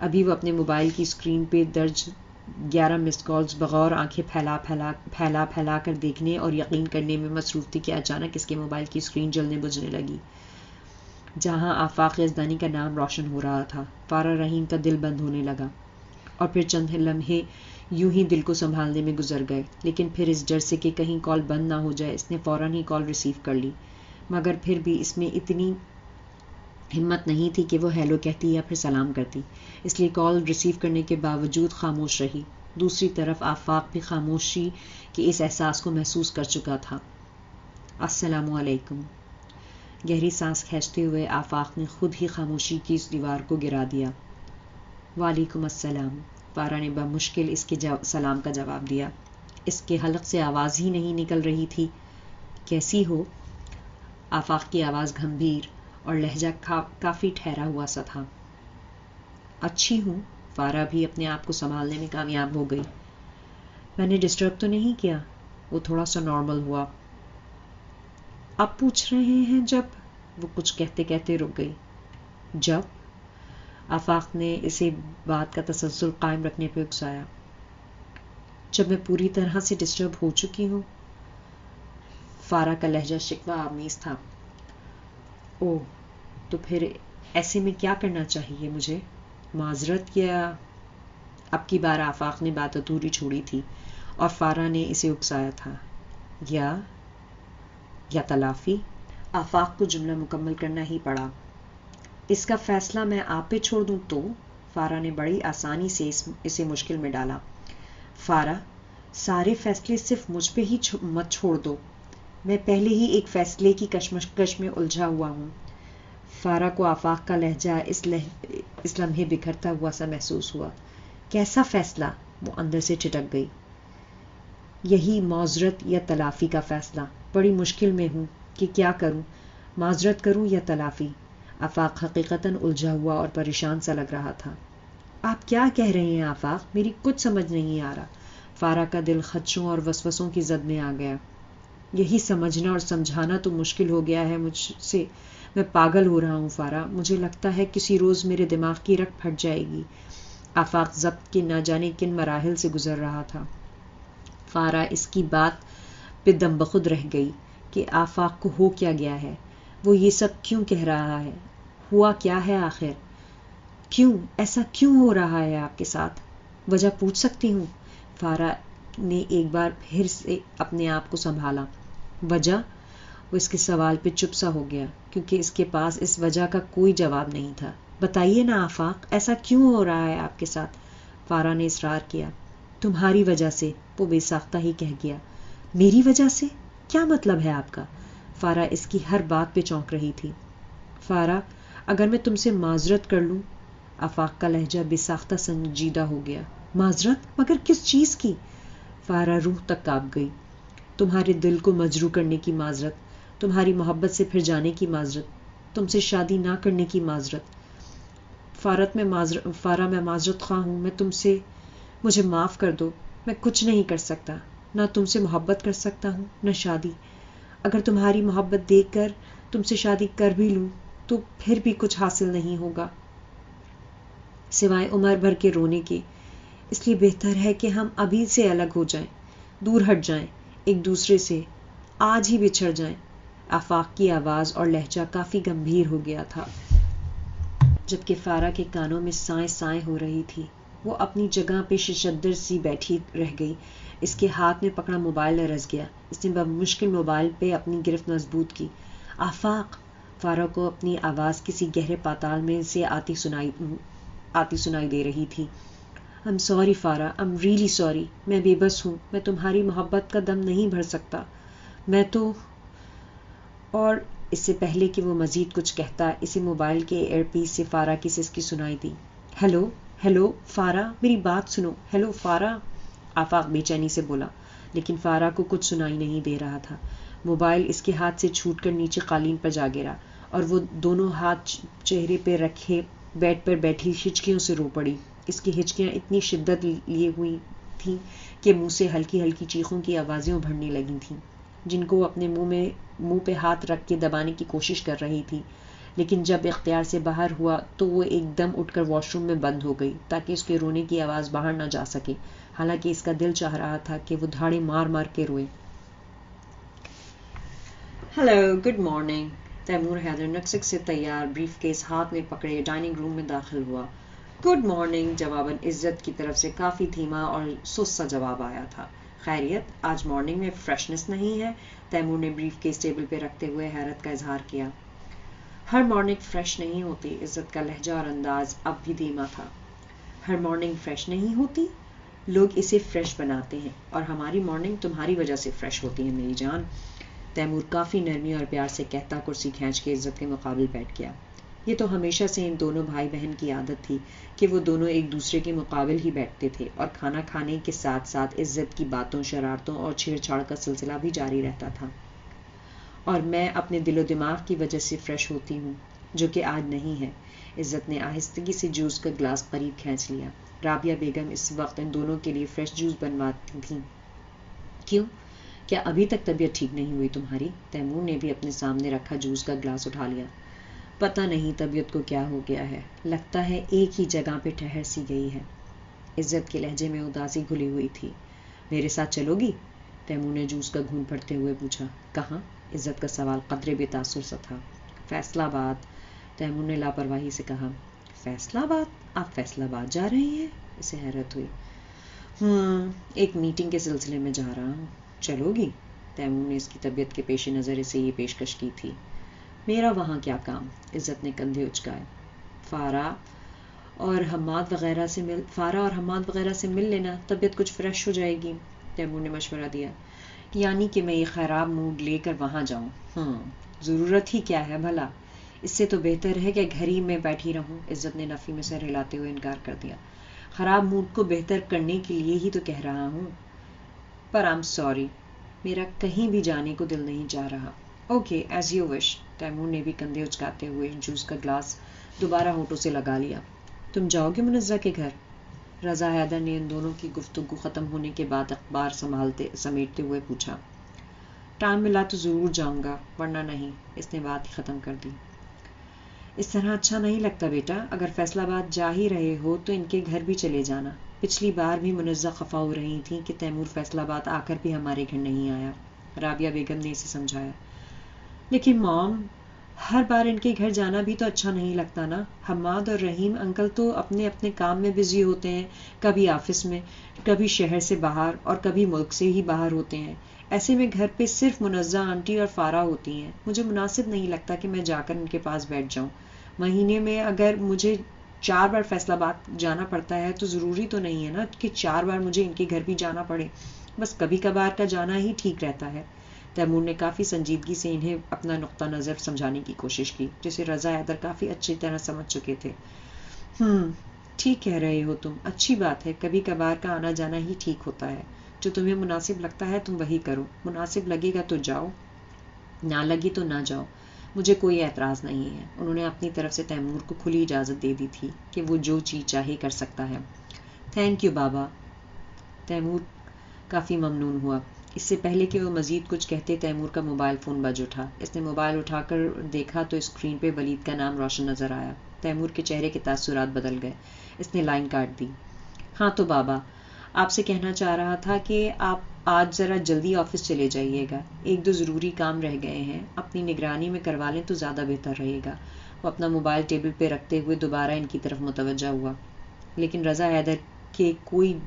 ابھی وہ اپنے موبائل کی اسکرین پہ درج 11 مسڈ کالز بغور آنکھیں پھیلا کر دیکھنے اور یقین کرنے میں مصروف تھی کہ اچانک اس کے موبائل کی اسکرین جلنے بجھنے لگی جہاں آفاق یزدانی کا نام روشن ہو رہا تھا. فارا رحیم کا دل بند ہونے لگا اور پھر چند لمحے یوں ہی دل کو سنبھالنے میں گزر گئے، لیکن پھر اس ڈر سے کہ کہیں کال بند نہ ہو جائے اس نے فوراً ہی کال ریسیو کر لی. مگر پھر بھی اس میں اتنی ہمت نہیں تھی کہ وہ ہیلو کہتی یا پھر سلام کرتی، اس لیے کال ریسیو کرنے کے باوجود خاموش رہی۔ دوسری طرف آفاق بھی خاموشی کے اس احساس کو محسوس کر چکا تھا۔ السلام علیکم۔ گہری سانس کھینچتے ہوئے آفاق نے خود ہی خاموشی کی اس دیوار کو گرا دیا۔ وعلیکم السلام۔ فارا نے بمشکل اس کے سلام کا جواب دیا۔ اس کے حلق سے آواز ہی نہیں نکل رہی تھی۔ کیسی ہو؟ آفاق کی آواز گھمبیر اور لہجہ کافی ٹھہرا ہوا سا تھا۔ اچھی ہوں۔ فارا بھی اپنے آپ کو سنبھالنے میں کامیاب ہو گئی۔ میں نے ڈسٹرب تو نہیں کیا؟ وہ تھوڑا سا نارمل ہوا۔ آپ پوچھ رہے ہیں جب؟ وہ کچھ کہتے کہتے رک گئی۔ جب؟ آفاق نے اسے بات کا تسلسل قائم رکھنے پہ اکسایا۔ جب میں پوری طرح سے ڈسٹرب ہو چکی ہوں۔ فارا کا لہجہ شکوہ آمیز تھا۔ اوہ، تو پھر ایسے میں کیا کرنا چاہیے مجھے؟ معذرت یا؟ اب کی بار آفاق نے بات ادھوری چھوڑی تھی اور فارا نے اسے اکسایا تھا۔ یا تلافی؟ آفاق کو جملہ مکمل کرنا ہی پڑا۔ اس کا فیصلہ میں آپ پہ چھوڑ دوں تو؟ فارا نے بڑی آسانی سے اسے مشکل میں ڈالا۔ فارا، سارے فیصلے صرف مجھ پہ ہی مت چھوڑ دو۔ میں پہلے ہی ایک فیصلے کی کشمکش میں الجھا ہوا ہوں۔ فارا کو آفاق کا لہجہ اس لمحے بکھرتا ہوا سا محسوس ہوا۔ کیسا فیصلہ؟ وہ اندر سے ٹھٹک گئی۔ یہی معذرت یا تلافی کا فیصلہ۔ بڑی مشکل میں ہوں کہ کیا کروں، معذرت کروں یا تلافی؟ آفاق حقیقتاً الجھا ہوا اور پریشان سا لگ رہا تھا۔ آپ کیا کہہ رہے ہیں آفاق؟ میری کچھ سمجھ نہیں آ رہا۔ فارا کا دل خدشوں اور وسوسوں کی زد میں آ گیا۔ یہی سمجھنا اور سمجھانا تو مشکل ہو گیا ہے مجھ سے۔ میں پاگل ہو رہا ہوں فارا۔ مجھے لگتا ہے کسی روز میرے دماغ کی رگ پھٹ جائے گی۔ آفاق ضبط کے نہ جانے کن مراحل سے گزر رہا تھا۔ فارا اس کی بات پہ دم بخود رہ گئی کہ آفاق کو ہو کیا گیا ہے، وہ یہ سب کیوں کہہ رہا ہے، ہوا کیا ہے آخر، کیوں ایسا کیوں ہو رہا ہے آپ کے ساتھ؟ وجہ پوچھ سکتی ہوں؟ فارا نے ایک بار پھر سے اپنے آپ کو سنبھالا۔ وجہ؟ وہ اس کے سوال پہ چپ سا ہو گیا کیونکہ اس کے پاس اس وجہ کا کوئی جواب نہیں تھا۔ بتائیے نا آفاق، ایسا کیوں ہو رہا ہے آپ کے ساتھ؟ فارا نے اصرار کیا۔ تمہاری وجہ سے، وہ بے ساختہ ہی کہہ گیا۔ میری وجہ سے؟ کیا مطلب ہے آپ کا؟ فارا اس کی ہر بات پہ چونک رہی تھی۔ فارا، اگر میں تم سے معذرت کر لوں؟ آفاق کا لہجہ بے ساختہ سنجیدہ ہو گیا۔ معذرت؟ مگر کس چیز کی؟ فارا روح تک کانپ گئی۔ تمہارے دل کو مجروح کرنے کی معذرت، تمہاری محبت سے پھر جانے کی معذرت، تم سے شادی نہ کرنے کی معذرت۔ فارا میں معذرت خواہ ہوں، میں تم سے، مجھے معاف کر دو۔ میں کچھ نہیں کر سکتا، نہ تم سے محبت کر سکتا ہوں نہ شادی۔ اگر تمہاری محبت دیکھ کر تم سے شادی کر بھی لوں تو پھر بھی کچھ حاصل نہیں ہوگا سوائے عمر بھر کے رونے کے۔ اس لیے بہتر ہے کہ ہم ابھی سے الگ ہو جائیں، دور ہٹ جائیں ایک دوسرے سے، آج ہی بچھڑ جائیں۔ آفاق کی آواز اور لہجہ کافی گمبھیر ہو گیا تھا جبکہ فارا کے کانوں میں سائیں سائیں ہو رہی تھی۔ وہ اپنی جگہ پہ ششدر سی بیٹھی رہ گئی۔ اس کے ہاتھ میں پکڑا موبائل لرز گیا۔ اس نے بمشکل موبائل پہ اپنی گرفت مضبوط کی۔ آفاق! فارا کو اپنی آواز کسی گہرے پاتال میں سے آتی سنائی دے رہی تھی۔ I'm sorry فارا، I'm really sorry۔ میں بے بس ہوں، میں تمہاری محبت کا دم نہیں بھر سکتا۔ میں تو… اور اس سے پہلے کہ وہ مزید کچھ کہتا، اسے موبائل کے ایئر پیس سے فارا کی سسکی سنائی دی۔ ہیلو فارا، میری بات سنو، ہیلو فارا۔ آفاق بے چینی سے بولا، لیکن فارا کو کچھ سنائی نہیں دے رہا تھا۔ موبائل اس کے ہاتھ سے چھوٹ کر نیچے قالین پر جا گرا اور وہ دونوں ہاتھ چہرے پہ رکھے بیڈ پر بیٹھی ہچکیوں سے رو پڑی۔ اس کی ہچکیاں اتنی شدت لیے ہوئی تھیں کہ منہ سے ہلکی ہلکی چیخوں کی آوازیں ابھرنے لگی تھیں، جن کو وہ اپنے منہ پہ ہاتھ رکھ کے دبانے کی کوشش کر رہی تھی، لیکن جب اختیار سے باہر ہوا تو وہ ایک دم اٹھ کر واش روم میں بند ہو گئی تاکہ اس کے رونے کی آواز باہر نہ جا سکے، حالانکہ اس کا دل چاہ رہا تھا کہ وہ دھاڑے مار مار کے روئے۔ Hello, good morning. Taimur Haider نکسک سے تیار بریف کیس ہاتھ میں پکڑے ڈائننگ روم میں داخل ہوا۔ گڈ مارننگ جواباً عزت کی طرف سے کافی دھیما اور سست سا جواب آیا تھا۔ خیریت؟ آج مارننگ میں فریشنس نہیں ہے؟ تیمور نے بریف کیس ٹیبل پہ رکھتے ہوئے حیرت کا اظہار کیا۔ ہر مارننگ فریش نہیں ہوتی. عزت کا لہجہ اور انداز اب بھی دھیما تھا. ہر مارننگ فریش نہیں ہوتی، لوگ اسے فریش بناتے ہیں، اور ہماری مارننگ تمہاری وجہ سے فریش ہوتی ہے میری جان. تیمور کافی نرمی اور پیار سے کہتا کرسی کھینچ کے عزت کے مقابل بیٹھ گیا. یہ تو ہمیشہ سے ان دونوں بھائی بہن کی عادت تھی کہ وہ دونوں ایک دوسرے کے مقابل ہی بیٹھتے تھے، اور کھانا کھانے کے ساتھ ساتھ عزت کی باتوں، شرارتوں اور چھیڑ چھاڑ کا سلسلہ بھی جاری رہتا تھا. اور میں اپنے دل و دماغ کی وجہ سے فریش ہوتی ہوں، جو کہ آج نہیں ہے. عزت نے آہستگی سے جوس کا گلاس قریب کھینچ لیا. رابعہ بیگم اس وقت ان دونوں کے لیے فریش جوس بنواتی تھیں. کیوں؟ کیا ابھی تک طبیعت ٹھیک نہیں ہوئی تمہاری؟ تیمور نے بھی اپنے سامنے رکھا جوس کا گلاس اٹھا لیا. پتہ نہیں طبیعت کو کیا ہو گیا ہے، لگتا ہے ایک ہی جگہ پہ ٹھہر سی گئی ہے. عزت کے لہجے میں اداسی گھلی ہوئی تھی. میرے ساتھ چلو گی؟ تیمور نے جوس کا گھونٹ بھرتے ہوئے پوچھا. کہاں؟ عزت کا سوال قدرے بے تاثر سا تھا. فیصلہ آباد. تیمور نے لاپرواہی سے کہا. فیصلہ آباد؟ آپ فیصلہ آباد جا رہے ہیں؟ اسے حیرت ہوئی. ایک میٹنگ کے سلسلے میں جا رہا ہوں. چلو گی؟ تیمور نے اس کی طبیعت کے پیش نظر اسے یہ پیشکش کی تھی. میرا وہاں کیا کام؟ عزت نے کندھے اچکائے. فارا اور حماد وغیرہ سے مل لینا، طبیعت کچھ فریش ہو جائے گی. تیمور نے مشورہ دیا. یعنی کہ میں یہ خراب موڈ لے کر وہاں جاؤں؟ ضرورت ہی کیا ہے بھلا، اس سے تو بہتر ہے کہ گھر ہی میں بیٹھی رہوں. عزت نے نفی میں سر ہلاتے ہوئے انکار کر دیا. خراب موڈ کو بہتر کرنے کے لیے ہی تو کہہ رہا ہوں. پر آئی ایم سوری، میرا کہیں بھی جانے کو دل نہیں چاہ رہا. Okay, as you wish. Taimur نے بھی کندھے اچکاتے ہوئے جوس کا گلاس دوبارہ ہونٹوں سے لگا لیا. تم جاؤ گے منزہ کے گھر؟ رضا حیدر نے ان دونوں کی گفتگو ختم ہونے کے بعد اخبار سمیٹتے ہوئے پوچھا. ٹائم ملا تو ضرور جاؤں گا، ورنہ نہیں. اس نے بات ہی ختم کر دی. اس طرح اچھا نہیں لگتا بیٹا. اگر فیصلہ آباد جا ہی رہے ہو تو ان کے گھر بھی چلے جانا. پچھلی بار بھی منزہ خفا ہو رہی تھیں کہ تیمور فیصلہ آباد آ کر بھی ہمارے گھر نہیں آیا. رابعہ بیگم نے اسے سمجھایا. لیکن موم، ہر بار ان کے گھر جانا بھی تو اچھا نہیں لگتا نا. حماد اور رحیم انکل تو اپنے اپنے کام میں بزی ہوتے ہیں، کبھی آفس میں، کبھی شہر سے باہر، اور کبھی ملک سے ہی باہر ہوتے ہیں. ایسے میں گھر پہ صرف منزہ آنٹی اور فارا ہوتی ہیں. مجھے مناسب نہیں لگتا کہ میں جا کر ان کے پاس بیٹھ جاؤں. مہینے میں اگر مجھے 4 بار فیصلہ آباد جانا پڑتا ہے تو ضروری تو نہیں ہے نا کہ 4 بار مجھے ان کے گھر بھی جانا پڑے. بس کبھی کبھار کا جانا ہی ٹھیک رہتا ہے. تیمور نے کافی سنجیدگی سے انہیں اپنا نقطہ نظر سمجھانے کی کوشش کی، جسے رضا حیدر کافی اچھی طرح سمجھ چکے تھے. ٹھیک کہہ رہے ہو تم، اچھی بات ہے. کبھی کبھار کا آنا جانا ہی ٹھیک ہوتا ہے. جو تمہیں مناسب لگتا ہے تم وہی کرو. مناسب لگے گا تو جاؤ، نہ لگی تو نہ جاؤ. مجھے کوئی اعتراض نہیں ہے. انہوں نے اپنی طرف سے تیمور کو کھلی اجازت دے دی تھی کہ وہ جو چیز چاہے کر سکتا ہے. تھینک یو بابا. تیمور کافی ممنون ہوا. اس سے پہلے کہ وہ مزید کچھ کہتے، تیمور کا موبائل فون بج اٹھا. اس نے موبائل اٹھا کر دیکھا تو اسکرین پہ ولید کا نام روشن نظر آیا. تیمور کے چہرے کے تاثرات بدل گئے. اس نے لائن کاٹ دی. ہاں تو بابا، آپ سے کہنا چاہ رہا تھا کہ آپ آج ذرا جلدی آفس چلے جائیے گا. 1-2 ضروری کام رہ گئے ہیں، اپنی نگرانی میں کروا لیں تو زیادہ بہتر رہے گا. وہ اپنا موبائل ٹیبل پہ رکھتے ہوئے دوبارہ ان کی طرف متوجہ ہوا. لیکن رضا حیدر کے کوئی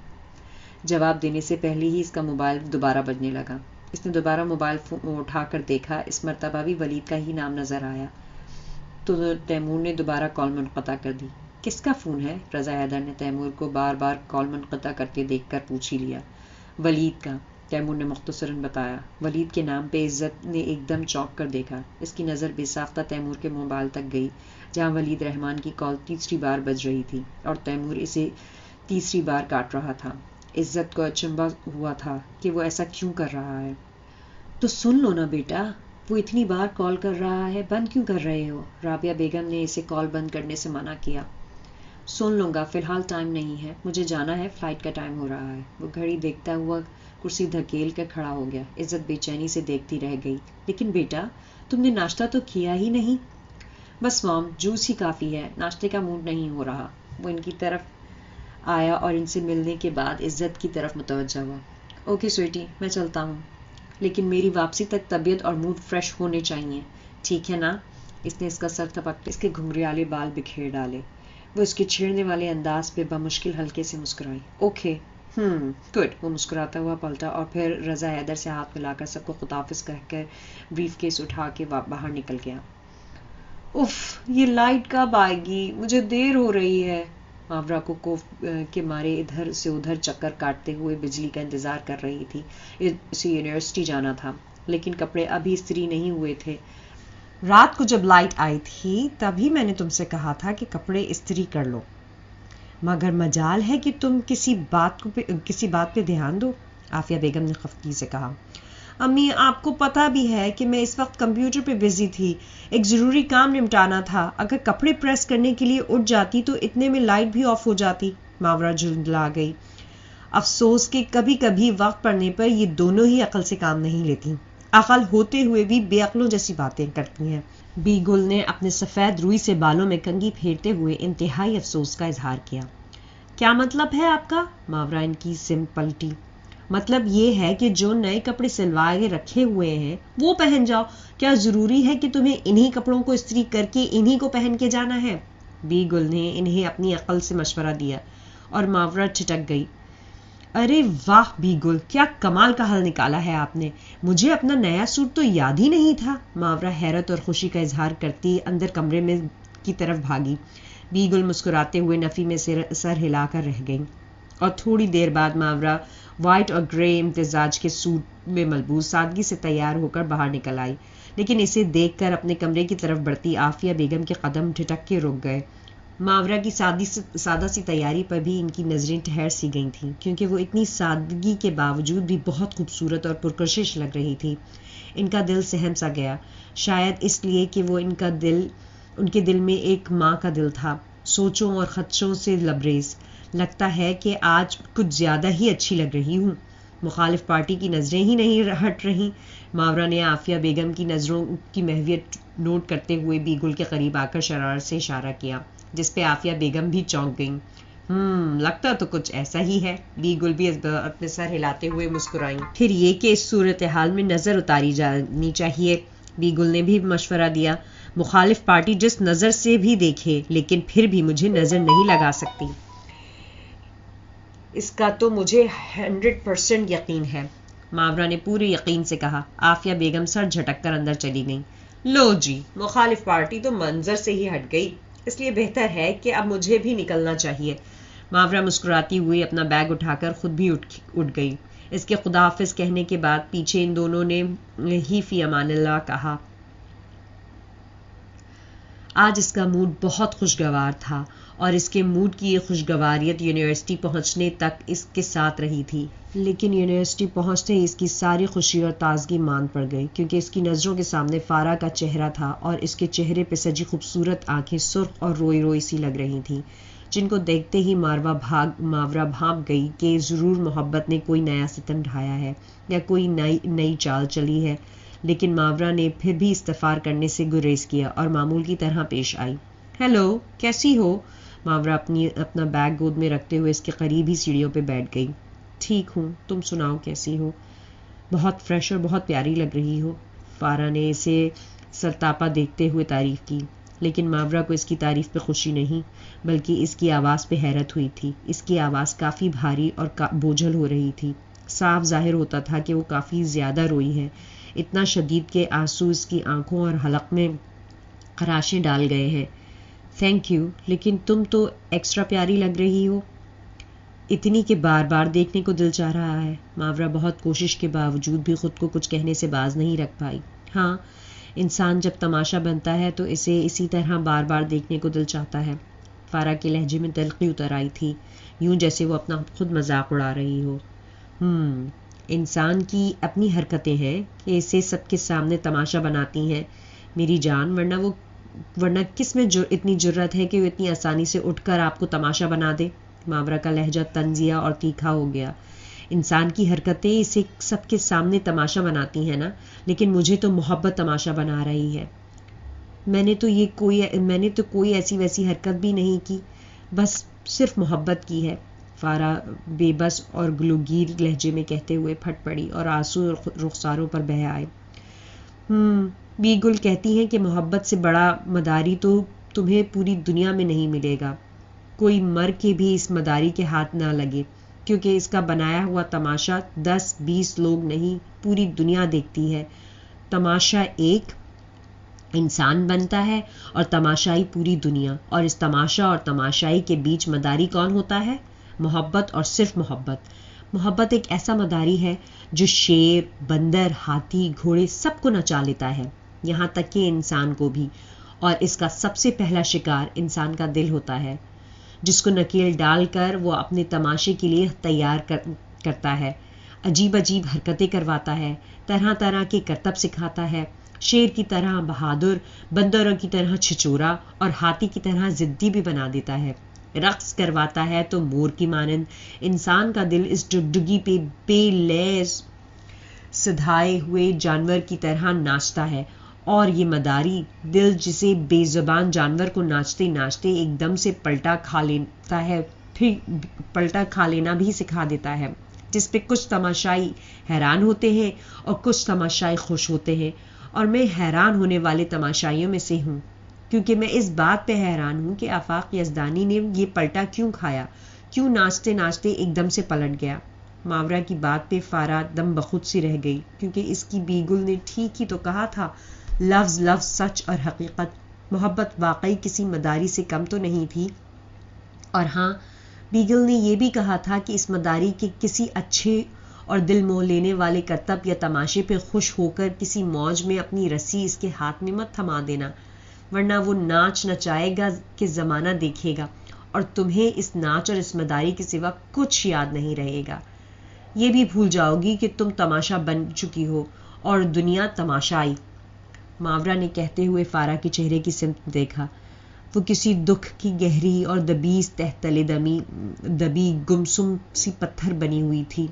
جواب دینے سے پہلے ہی اس کا موبائل دوبارہ بجنے لگا. اس نے دوبارہ موبائل فون اٹھا کر دیکھا. اس مرتبہ بھی ولید کا ہی نام نظر آیا تو تیمور نے دوبارہ کال منقطع کر دی. کس کا فون ہے؟ رضا حیدر نے تیمور کو بار بار کال منقطع کرتے دیکھ کر پوچھ ہی لیا. ولید کا، تیمور نے مختصراً بتایا. ولید کے نام پہ عزت نے ایک دم چونک کر دیکھا. اس کی نظر بے ساختہ تیمور کے موبائل تک گئی، جہاں ولید رحمان کی کال تیسری بار بج رہی تھی اور تیمور اسے تیسری بار کاٹ رہا تھا. عزت کو اچنبھا ہوا تھا کہ وہ ایسا کیوں کر رہا ہے. تو سن لو نا بیٹا، وہ اتنی بار کال کر رہا ہے، بند کیوں کر رہے ہو؟ رابعہ بیگم نے اسے کال بند کرنے سے منع کیا. سن لوں گا، فی الحال ٹائم نہیں ہے، مجھے جانا ہے، فلائٹ کا ٹائم ہو رہا ہے. وہ گھڑی دیکھتا ہوا کرسی دھکیل کر کھڑا ہو گیا. عزت بے چینی سے دیکھتی رہ گئی. لیکن بیٹا، تم نے ناشتہ تو کیا ہی نہیں. بس مام، جوس ہی کافی ہے، ناشتے کا موڈ نہیں ہو رہا. وہ ان کی طرف آیا اور ان سے ملنے کے بعد عزت کی طرف متوجہ ہوا. اوکے سویٹی، میں چلتا ہوں، لیکن میری واپسی تک طبیعت اور موڈ فریش ہونے چاہیے، ٹھیک ہے نا؟ اس نے اس کا سر تھپک اس کے گھنگریالے بال بکھیر ڈالے. وہ اس کے چھیڑنے والے انداز پہ بمشکل ہلکے سے مسکرائی. Okay, good. وہ مسکراتا ہوا پلٹا اور پھر رضا حیدر سے ہاتھ ملا کر سب کو خداحافظ کہہ کر بریف کیس اٹھا کے باہر نکل گیا. اف، یہ لائٹ کب آئے گی؟ مجھے دیر ہو رہی ہے۔ ماورا کو کوف کے مارے ادھر سے ادھر چکر کاٹتے ہوئے بجلی کا انتظار کر رہی تھی۔ اسے یونیورسٹی جانا تھا لیکن کپڑے ابھی استری نہیں ہوئے تھے۔ رات کو جب لائٹ آئی تھی تبھی میں نے تم سے کہا تھا کہ کپڑے استری کر لو، مگر مجال ہے کہ تم کسی بات پہ دھیان دو، عافیہ بیگم نے خفگی سے کہا۔ امی، آپ کو پتہ بھی ہے کہ میں اس وقت کمپیوٹر پہ بزی تھی، ایک ضروری کام نمٹانا تھا۔ اگر کپڑے پریس کرنے کے لیے اٹھ جاتی تو اتنے میں لائٹ بھی آف ہو جاتی۔ ماورا جھنجلا گئی۔ افسوس کہ کبھی کبھی وقت پڑنے پر یہ دونوں ہی عقل سے کام نہیں لیتی، عقل ہوتے ہوئے بھی بے عقلوں جیسی باتیں کرتی ہیں۔ بیگل نے اپنے سفید روئی سے بالوں میں کنگھی پھیرتے ہوئے انتہائی افسوس کا اظہار کیا۔ کیا مطلب ہے آپ کا؟ ماورا ان کی سم پلٹی۔ مطلب یہ ہے کہ جو نئے کپڑے سلوائے رکھے ہوئے ہیں وہ پہن جاؤ۔ کیا ضروری ہے کہ تمہیں انہی کپڑوں کو استری کر کے انہی کو پہن کے جانا ہے؟ بیگل نے انہیں اپنی عقل سے مشورہ دیا اور ماورا ٹھٹک گئی۔ ارے واہ بیگل، کیا کمال کا حل نکالا ہے آپ نے، مجھے اپنا نیا سوٹ تو یاد ہی نہیں تھا۔ ماورا حیرت اور خوشی کا اظہار کرتی اندر کمرے میں کی طرف بھاگی۔ بیگل مسکراتے ہوئے نفی میں سر ہلا کر رہ گئی اور تھوڑی دیر بعد ماورا وائٹ اور گرے امتزاج کے سوٹ میں ملبوس سادگی سے تیار ہو کر باہر نکل آئی، لیکن اسے دیکھ کر اپنے کمرے کی طرف بڑھتی عافیہ بیگم کے قدم ٹھٹک کے رک گئے۔ ماورا کی سادہ سی تیاری پر بھی ان کی نظریں ٹھہر سی گئی تھیں، کیونکہ وہ اتنی سادگی کے باوجود بھی بہت خوبصورت اور پرکشش لگ رہی تھی۔ ان کا دل سہم سا گیا، شاید اس لیے کہ وہ ان کے دل میں ایک ماں کا دل تھا، سوچوں اور خدشوں سے لبریز۔ لگتا ہے کہ آج کچھ زیادہ ہی اچھی لگ رہی ہوں، مخالف پارٹی کی نظریں ہی نہیں ہٹ رہی۔ ماورا نے عافیہ بیگم کی نظروں کی محویت نوٹ کرتے ہوئے بیگل کے قریب آ کر شرارت سے اشارہ کیا، جس پہ عافیہ بیگم بھی چونک گئیں۔ لگتا تو کچھ ایسا ہی ہے۔ بیگل بھی اپنے سر ہلاتے ہوئے مسکرائیں۔ پھر یہ کہ اس صورتحال میں نظر اتاری جانی چاہیے، بیگل نے بھی مشورہ دیا۔ مخالف پارٹی جس نظر سے بھی دیکھے لیکن پھر بھی مجھے نظر نہیں لگا سکتی، اس کا تو مجھے 100% یقین ہے، ماورا نے پورے یقین سے کہا۔ عافیہ بیگم سر جھٹک کر اندر چلی گئیں۔ لو جی، مخالف پارٹی تو منظر سے ہی ہٹ گئی، اس لیے بہتر ہے کہ اب مجھے بھی نکلنا چاہیے۔ ماورا مسکراتی ہوئی اپنا بیگ اٹھا کر خود بھی اٹھ گئی۔ اس کے خدا حافظ کہنے کے بعد پیچھے ان دونوں نے ہی فی امان اللہ کہا۔ آج اس کا موڈ بہت خوشگوار تھا اور اس کے موڈ کی یہ خوشگواریت یونیورسٹی پہنچنے تک اس کے ساتھ رہی تھی، لیکن یونیورسٹی پہنچتے ہی اس کی ساری خوشی اور تازگی مان پڑ گئی، کیونکہ اس کی نظروں کے سامنے فارا کا چہرہ تھا اور اس کے چہرے پہ سجی خوبصورت آنکھیں سرخ اور روئی روئی سی لگ رہی تھیں، جن کو دیکھتے ہی ماورا بھاگ گئی کہ ضرور محبت نے کوئی نیا ستم ڈھایا ہے یا کوئی نئی چال چلی ہے، لیکن ماورا نے پھر بھی استفار کرنے سے گریز کیا اور معمول کی طرح پیش آئی۔ ہیلو، کیسی ہو؟ ماورا اپنا بیگ گود میں رکھتے ہوئے اس کے قریب ہی سیڑھیوں پہ بیٹھ گئی۔ ٹھیک ہوں، تم سناؤ کیسی ہو؟ بہت فریش اور بہت پیاری لگ رہی ہو، فارا نے اسے سرتاپا دیکھتے ہوئے تعریف کی، لیکن ماورا کو اس کی تعریف پہ خوشی نہیں بلکہ اس کی آواز پہ حیرت ہوئی تھی۔ اس کی آواز کافی بھاری اور بوجھل ہو رہی تھی، صاف ظاہر ہوتا تھا کہ وہ کافی زیادہ روئی ہے، اتنا شدید کہ آنسو اس کی آنکھوں اور حلق میں خراشیں ڈال گئے ہیں۔ تھینک یو، لیکن تم تو ایکسٹرا پیاری لگ رہی ہو، اتنی کہ بار بار دیکھنے کو دل چاہ رہا ہے۔ ماورا بہت کوشش کے باوجود بھی خود کو کچھ کہنے سے باز نہیں رکھ پائی۔ ہاں، انسان جب تماشا بنتا ہے تو اسے اسی طرح بار بار دیکھنے کو دل چاہتا ہے۔ فارا کے لہجے میں تلخی اتر آئی تھی، یوں جیسے وہ اپنا خود مذاق اڑا رہی ہو۔ انسان کی اپنی حرکتیں ہیں کہ اسے سب کے سامنے تماشا بناتی ہیں میری جان، ورنہ کس میں اتنی جرت ہے کہ وہ اتنی آسانی سے اٹھ کر آپ کو تماشا بنا دے؟ ماورا کا لہجہ طنزیہ اور تیکھا ہو گیا۔ انسان کی حرکتیں اسے سب کے سامنے تماشا بناتی ہیں نا، لیکن مجھے تو محبت تماشا بنا رہی ہے۔ میں نے تو کوئی ایسی ویسی حرکت بھی نہیں کی، بس صرف محبت کی ہے، فارا بے بس اور گلوگیر لہجے میں کہتے ہوئے پھٹ پڑی اور آنسو رخساروں پر بہہ آئے۔ بیگل کہتی ہیں کہ محبت سے بڑا مداری تو تمہیں پوری دنیا میں نہیں ملے گا، کوئی مر کے بھی اس مداری کے ہاتھ نہ لگے، کیونکہ اس کا بنایا ہوا تماشا 10-20 لوگ نہیں پوری دنیا دیکھتی ہے۔ تماشا ایک انسان بنتا ہے اور تماشائی پوری دنیا، اور اس تماشا اور تماشائی کے بیچ مداری کون ہوتا ہے؟ محبت، اور صرف محبت۔ محبت ایک ایسا مداری ہے جو شیر، بندر، ہاتھی، گھوڑے سب کو نچا لیتا ہے، یہاں تک کہ انسان کو بھی، اور اس کا سب سے پہلا شکار انسان کا دل ہوتا ہے، جس کو نکیل ڈال کر وہ اپنے تماشے کے لیے تیار کرتا ہے، عجیب عجیب حرکتیں کرواتا ہے، طرح طرح کے کرتب سکھاتا ہے، شیر کی طرح بہادر، بندروں کی طرح چھچورا اور ہاتھی کی طرح ضدی بھی بنا دیتا ہے، رقص کرواتا ہے تو مور کی مانند۔ انسان کا دل اس ڈگڈگی پہ بے لیس سدھائے ہوئے جانور کی طرح ناچتا ہے، اور یہ مداری دل جسے بے زبان جانور کو ناچتے ناچتے ایک دم سے پلٹا کھا لیتا ہے، پھر پلٹا کھا لینا بھی سکھا دیتا ہے، جس پہ کچھ تماشائی حیران ہوتے ہیں اور کچھ تماشائی خوش ہوتے ہیں، اور میں حیران ہونے والے تماشائیوں میں سے ہوں، کیونکہ میں اس بات پہ حیران ہوں کہ آفاق یزدانی نے یہ پلٹا کیوں کھایا، کیوں ناچتے ناچتے ایک دم سے پلٹ گیا۔ ماورا کی بات پہ فارا دم بخود سی رہ گئی، کیونکہ اس کی بیگل نے ٹھیک ہی تو کہا تھا، لفظ لفظ سچ اور حقیقت، محبت واقعی کسی مداری سے کم تو نہیں تھی، اور ہاں بیگل نے یہ بھی کہا تھا کہ اس مداری کے کسی اچھے اور دل موہ لینے والے کرتب یا تماشے پہ خوش ہو کر کسی موج میں اپنی رسی اس کے ہاتھ میں مت تھما دینا، ورنہ وہ ناچ نچائے گا کہ زمانہ دیکھے گا، اور تمہیں اس ناچ اور اس مداری کے سوا کچھ یاد نہیں رہے گا، یہ بھی بھول جاؤ گی کہ تم تماشا بن چکی ہو اور دنیا تماشائی۔ ماورا نے کہتے ہوئے فارا کے چہرے کی سمت دیکھا، وہ کسی دکھ کی گہری اور دبیز تہ تلے دبی گمسم سی پتھر بنی ہوئی تھی۔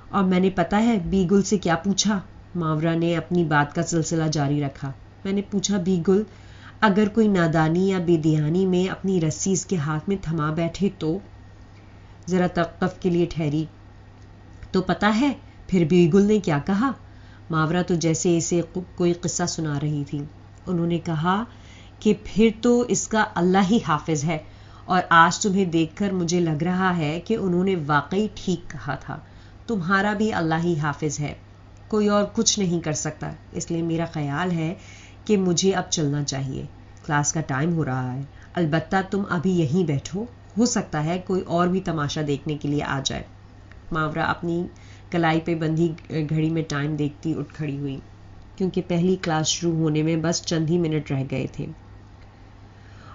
اور میں نے پتا ہے بیگل سے کیا پوچھا؟ ماورا نے اپنی بات کا سلسلہ جاری رکھا۔ میں نے پوچھا بیگل، اگر کوئی نادانی یا بے دھیانی میں اپنی رسی اس کے ہاتھ میں تھما بیٹھے تو؟ ذرا توقف کے لیے ٹھہری۔ تو پتا ہے پھر بیگل نے کیا کہا؟ ماورا تو جیسے اسے کوئی قصہ سنا رہی تھی۔ انہوں نے کہا کہ پھر تو اس کا اللہ ہی حافظ ہے، اور آج تمہیں دیکھ کر مجھے لگ رہا ہے کہ انہوں نے واقعی ٹھیک کہا تھا، تمہارا بھی اللہ ہی حافظ ہے، کوئی اور کچھ نہیں کر سکتا، اس لیے میرا خیال ہے کہ مجھے اب چلنا چاہیے، کلاس کا ٹائم ہو رہا ہے، البتہ تم ابھی یہیں بیٹھو، ہو سکتا ہے کوئی اور بھی تماشا دیکھنے کے لیے آ جائے۔ ماورا اپنی کلائی پہ بندھی گھڑی میں ٹائم دیکھتی اٹھ کھڑی ہوئی، کیونکہ پہلی کلاس شروع ہونے میں بس چند ہی منٹ رہ گئے تھے۔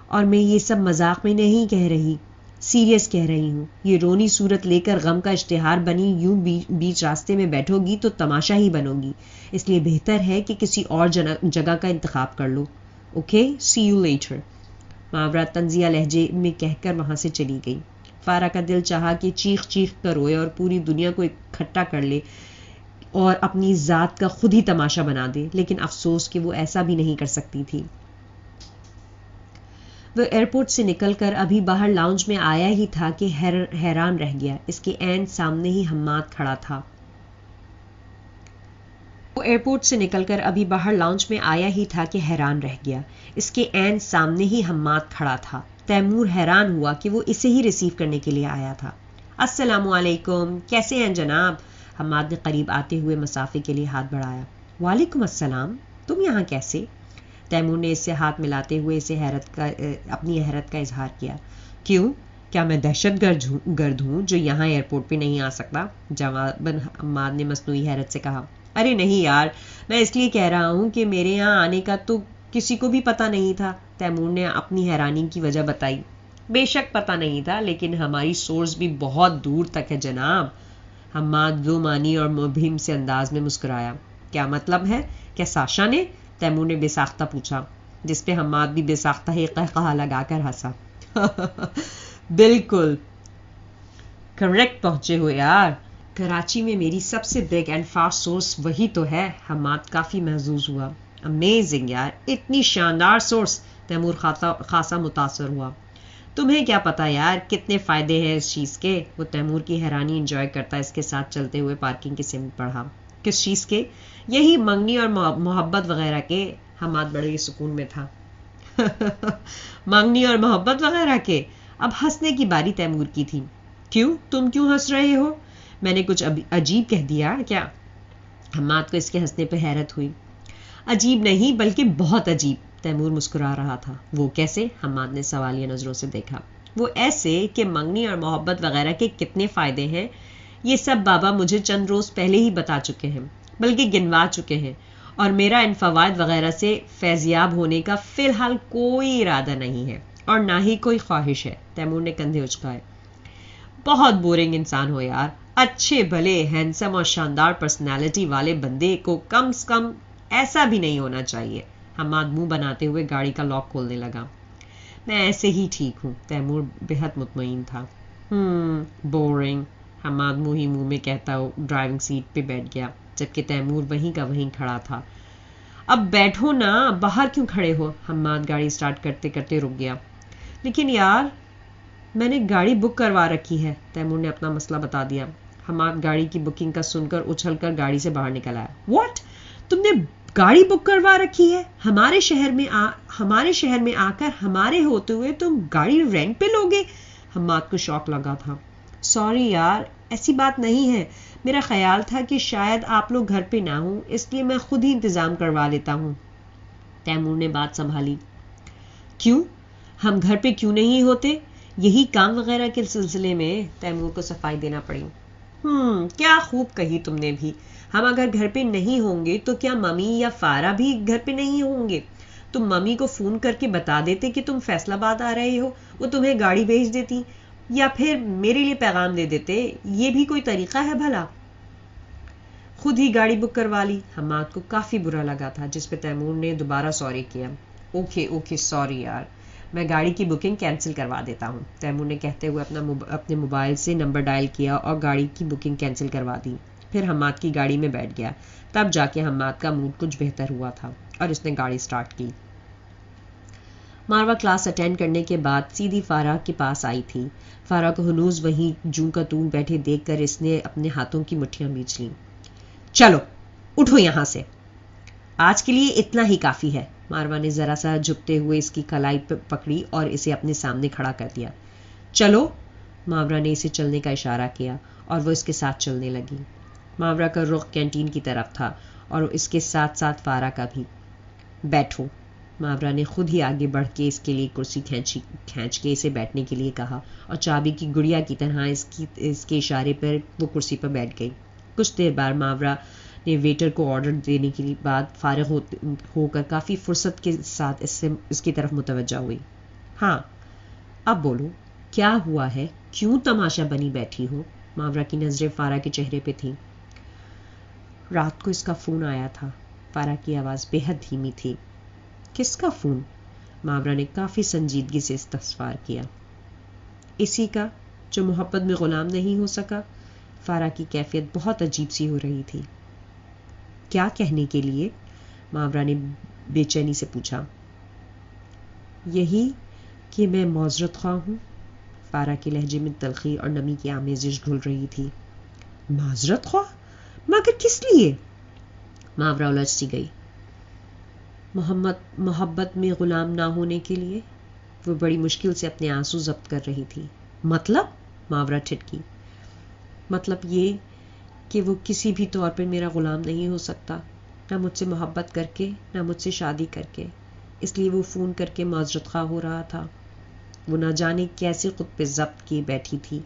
اور میں یہ سب مذاق میں نہیں کہہ رہی، سیریس کہہ رہی ہوں، یہ رونی صورت لے کر غم کا اشتہار بنی یوں بیچ راستے میں بیٹھو گی تو تماشا ہی بنو گی، اس لیے بہتر ہے کہ کسی اور جگہ کا انتخاب کر لو۔ اوکے، سی یو لیٹر، ماورا طنزیہ لہجے میں کہہ کر وہاں سے چلی گئی۔ فارا کا دل چاہا کہ چیخ چیخ کر روئے اور پوری دنیا کو اکٹھا کر لے اور اپنی ذات کا خود ہی تماشا بنا دے، لیکن افسوس کہ وہ ایسا بھی نہیں کر سکتی تھی۔ وہ ایئرپورٹ سے نکل کر ابھی باہر لاؤنج میں آیا ہی تھا کہ حیران رہ گیا، اس کے عین سامنے ہی حماد کھڑا تھا۔ وہ ایئرپورٹ سے نکل کر ابھی باہر لاؤنج میں آیا ہی تھا کہ حیران رہ گیا، اس کے عین سامنے ہی حماد کھڑا تھا۔ تیمور حیران ہوا کہ وہ اسے ہی ریسیو کرنے کے لیے آیا تھا۔ السلام علیکم، کیسے ہیں جناب؟ حماد نے قریب آتے ہوئے مسافے کے لیے ہاتھ بڑھایا۔ وعلیکم السلام، تم یہاں کیسے؟ تیمور نے اس سے ہاتھ ملاتے ہوئے اسے اپنی حیرت کا اظہار کیا۔ کیوں، کیا میں دہشت گرد ہوں جو یہاں ایئرپورٹ پہ نہیں آ سکتا؟ جواباً حماد نے مصنوعی حیرت سے کہا۔ ارے نہیں یار، میں اس لیے کہہ رہا ہوں کہ میرے یہاں آنے کا تو کسی کو بھی پتہ نہیں تھا۔ تیمور نے اپنی حیرانی کی وجہ بتائی۔ بے شک پتہ نہیں تھا، لیکن ہماری سورس بھی بہت دور تک ہے جناب۔ حماد دو معنی اور مبہم سے انداز میں مسکرایا۔ کیا مطلب ہے؟ کیا ساشا نے؟ تیمور نے بے ساختہ پوچھا، جس پہ حماد بھی بے ساختہ ہی قہقہہ لگا کر ہنسا۔ بالکل کریکٹ پہنچے ہو یار، کراچی میں میری سب سے بگ اینڈ فاسٹ سورس وہی تو ہے۔ حماد کافی محظوظ ہوا۔ امیزنگ یار، اتنی شاندار سورس، تیمور خاصا متاثر ہوا۔ تمہیں کیا پتا یار کتنے فائدے ہیں اس چیز کے؟ وہ تیمور کی حیرانی انجوائے کرتا اس کے ساتھ چلتے ہوئے پارکنگ کی سمت بڑھا۔ کس چیز کے؟ یہی منگنی اور محبت وغیرہ کے۔ حماد بڑے سکون میں تھا۔ منگنی اور محبت وغیرہ کے؟ اب ہنسنے کی باری تیمور کی تھی۔ کیوں، تم کیوں ہنس رہے ہو؟ میں نے کچھ عجیب کہہ دیا کیا؟ حماد کو اس کے ہنسنے پہ حیرت ہوئی۔ عجیب نہیں بلکہ بہت عجیب، تیمور مسکرا رہا تھا۔ وہ کیسے؟ حماد نے سوالیہ نظروں سے دیکھا۔ وہ ایسے کہ منگنی اور محبت وغیرہ کے کتنے فائدے ہیں یہ سب بابا مجھے چند روز پہلے ہی بتا چکے ہیں، بلکہ گنوا چکے ہیں، اور میرا ان فوائد وغیرہ سے فیضیاب ہونے کا فی الحال کوئی ارادہ نہیں ہے اور نہ ہی کوئی خواہش ہے۔ تیمور نے کندھے اچکائے۔ بہت بورنگ انسان ہو یار، اچھے بھلے ہینڈسم اور شاندار پرسنالٹی والے بندے کو کم سے کم ایسا بھی نہیں ہونا چاہیے۔ حماد منہ بناتے ہوئے گاڑی کا لاک کھولنے لگا۔ میں ایسے ہی ٹھیک ہوں، تیمور بہت مطمئن تھا۔ بورنگ، حماد منہ ہی منہ میں کہتا ہو ڈرائیونگ سیٹ پہ بیٹھ گیا، جبکہ تیمور وہیں کا وہیں کھڑا تھا۔ اب بیٹھو نا، باہر کیوں کھڑے ہو؟ حماد گاڑی سٹارٹ کرتے کرتے رک گیا۔ لیکن یار میں نے گاڑی بک کروا رکھی ہے، تیمور نے اپنا مسئلہ بتا دیا۔ حماد گاڑی کی بکنگ کا سن کر اچھل کر گاڑی سے باہر نکل آیا۔ واٹ؟ تم نے گاڑی بک کروا رکھی ہے؟ ہمارے شہر میں آ کر ہمارے ہوتے ہوئے تم گاڑی رینٹ پہ لوگے؟ حماد کو شوق لگا تھا۔ سوری یار، ایسی بات نہیں ہے، میرا خیال تھا کہ شاید آپ لوگ گھر پہ نہ ہوں، اس لیے میں خود ہی انتظام کروا لیتا ہوں۔ تیمور نے بات سنبھالی۔ کیوں؟ ہم گھر پہ کیوں نہیں ہوتے؟ یہی کام وغیرہ کے سلسلے میں تیمور کو صفائی دینا پڑی۔ کیا خوب کہی تم نے بھی۔ ہم اگر گھر پہ نہیں ہوں گے تو کیا ممی یا فارا بھی گھر پہ نہیں ہوں گے؟ تم ممی کو فون کر کے بتا دیتے کہ تم فیصل آباد آ رہے ہو، وہ تمہیں گاڑی بھیج دیتی، یا پھر میرے لیے پیغام دے دیتے، یہ بھی کوئی طریقہ ہے بھلا؟ خود ہی گاڑی بک کروا لی۔ حماد کو کافی برا لگا تھا، جس پہ تیمور نے دوبارہ سوری کیا۔ اوکے سوری یار، میں گاڑی کی بکنگ کینسل کروا دیتا ہوں، تیمور نے کہتے ہوئے اپنے موبائل سے نمبر ڈائل کیا اور گاڑی کی بکنگ کینسل کروا دی۔ پھر حماد کی گاڑی میں بیٹھ گیا۔ تب جا کے حماد کا موڈ کچھ بہتر ہوا تھا اور اس نے گاڑی سٹارٹ کی۔ ماروا کلاس اٹینڈ کرنے کے بعد سیدھی فارا کے پاس آئی تھی۔ فارا کو ہنوز وہیں جوں کا توں بیٹھے دیکھ کر اس نے اپنے ہاتھوں کی مٹھیاں بیچ لیں۔ چلو اٹھو یہاں سے، آج کے لیے اتنا ہی کافی ہے۔ ماروا نے ذرا سا جھکتے ہوئے اس کی کلائی پکڑی اور اسے اپنے سامنے کھڑا کر دیا۔ چلو، ماورا نے اسے چلنے کا اشارہ کیا اور وہ اس کے ساتھ چلنے لگی۔ ماورا کا رخ کینٹین کی طرف تھا اور اس کے ساتھ ساتھ فارا کا بھی۔ بیٹھو، ماورا نے خود ہی آگے بڑھ کے اس کے لیے کرسی کھینچ کے اسے بیٹھنے کے لیے کہا اور چابی کی گڑیا کی طرح اس کے اشارے پر وہ کرسی پر بیٹھ گئی۔ کچھ دیر بعد ماورا نے ویٹر کو آرڈر دینے کے بعد فارغ ہو کر کافی فرصت کے ساتھ اس کی طرف متوجہ ہوئی۔ ہاں اب بولو، کیا ہوا ہے؟ کیوں تماشا بنی بیٹھی ہو؟ ماورا کی نظریں فارا کے چہرے پہ تھیں۔ رات کو اس کا فون آیا تھا، فارا کی آواز بے حد دھیمی تھی۔ کس کا فون؟ ماورا نے کافی سنجیدگی سے استفسار کیا۔ اسی کا جو محبت میں غلام نہیں ہو سکا۔ فارا کی کیفیت بہت عجیب سی ہو رہی تھی۔ کیا کہنے کے لیے؟ ماورا نے بے چینی سے پوچھا۔ یہی کہ میں معذرت خواہ ہوں۔ فارا کے لہجے میں تلخی اور نمی کی آمیزش گھل رہی تھی۔ معذرت خواہ؟ مگر کس لیے؟ ماورا الجھ سی گئی۔ محبت میں غلام نہ ہونے کے لیے۔ وہ بڑی مشکل سے اپنے آنسو ضبط کر رہی تھی۔ مطلب؟ ماورا ٹھٹکی۔ مطلب یہ کہ وہ کسی بھی طور پر میرا غلام نہیں ہو سکتا، نہ مجھ سے محبت کر کے نہ مجھ سے شادی کر کے، اس لیے وہ فون کر کے معذرت خواہ ہو رہا تھا۔ وہ نہ جانے کیسے خود پہ ضبط کیے بیٹھی تھی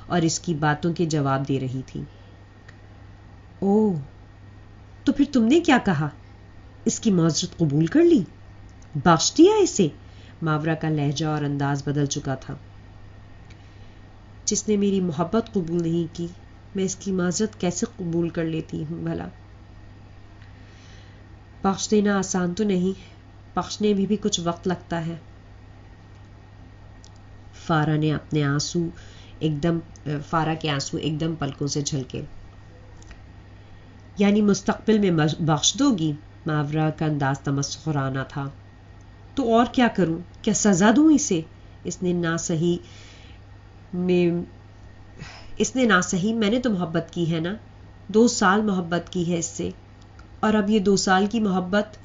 اور اس کی باتوں کے جواب دے رہی تھی۔ اوہ، تو پھر تم نے کیا کہا؟ اس کی معذرت قبول کر لی؟ بخش دیا اسے؟ ماورا کا لہجہ اور انداز بدل چکا تھا۔ جس نے میری محبت قبول نہیں کی، میں اس کی معذرت کیسے قبول کر لیتی ہوں بھلا؟ بخش دینا آسان تو نہیں، بخشنے میں بھی کچھ وقت لگتا ہے۔ فارا کے آنسو ایک دم پلکوں سے جھلکے۔ یعنی مستقبل میں بخش دو گی؟ ماورا کا انداز تمسخرانہ تھا۔ تو اور کیا کروں؟ کیا سزا دوں اسے؟ اس نے نہ صحیح میں نے تو محبت کی ہے نا، 2 سال محبت کی ہے اس سے، اور اب یہ 2 سال کی محبت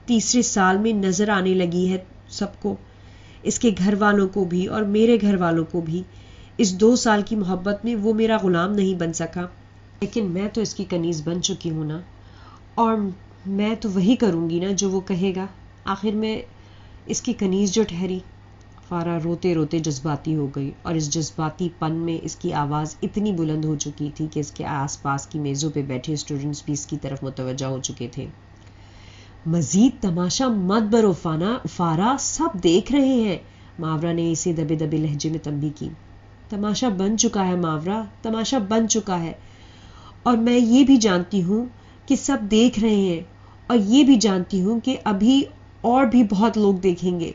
تیسرے سال میں نظر آنے لگی ہے سب کو، اس کے گھر والوں کو بھی اور میرے گھر والوں کو بھی۔ اس 2 سال کی محبت میں وہ میرا غلام نہیں بن سکا، لیکن میں تو اس کی کنیز بن چکی ہوں نا، اور میں تو وہی کروں گی نا جو وہ کہے گا، آخر میں اس کی کنیز جو ٹھہری۔ فارا روتے روتے جذباتی ہو گئی، اور اس جذباتی پن میں اس کی آواز اتنی بلند ہو چکی تھی کہ اس کے آس پاس کی میزوں پہ بیٹھے اسٹوڈنٹس بھی اس کی طرف متوجہ ہو چکے تھے۔ مزید تماشا مت برو فارا، سب دیکھ رہے ہیں، ماورا نے اسے دبے دبے لہجے میں تنبیہ کی۔ تماشا بن چکا ہے ماورا، تماشا بن چکا ہے، اور میں یہ بھی جانتی ہوں کہ سب دیکھ رہے ہیں، اور یہ بھی جانتی ہوں کہ ابھی اور بھی بہت لوگ دیکھیں گے۔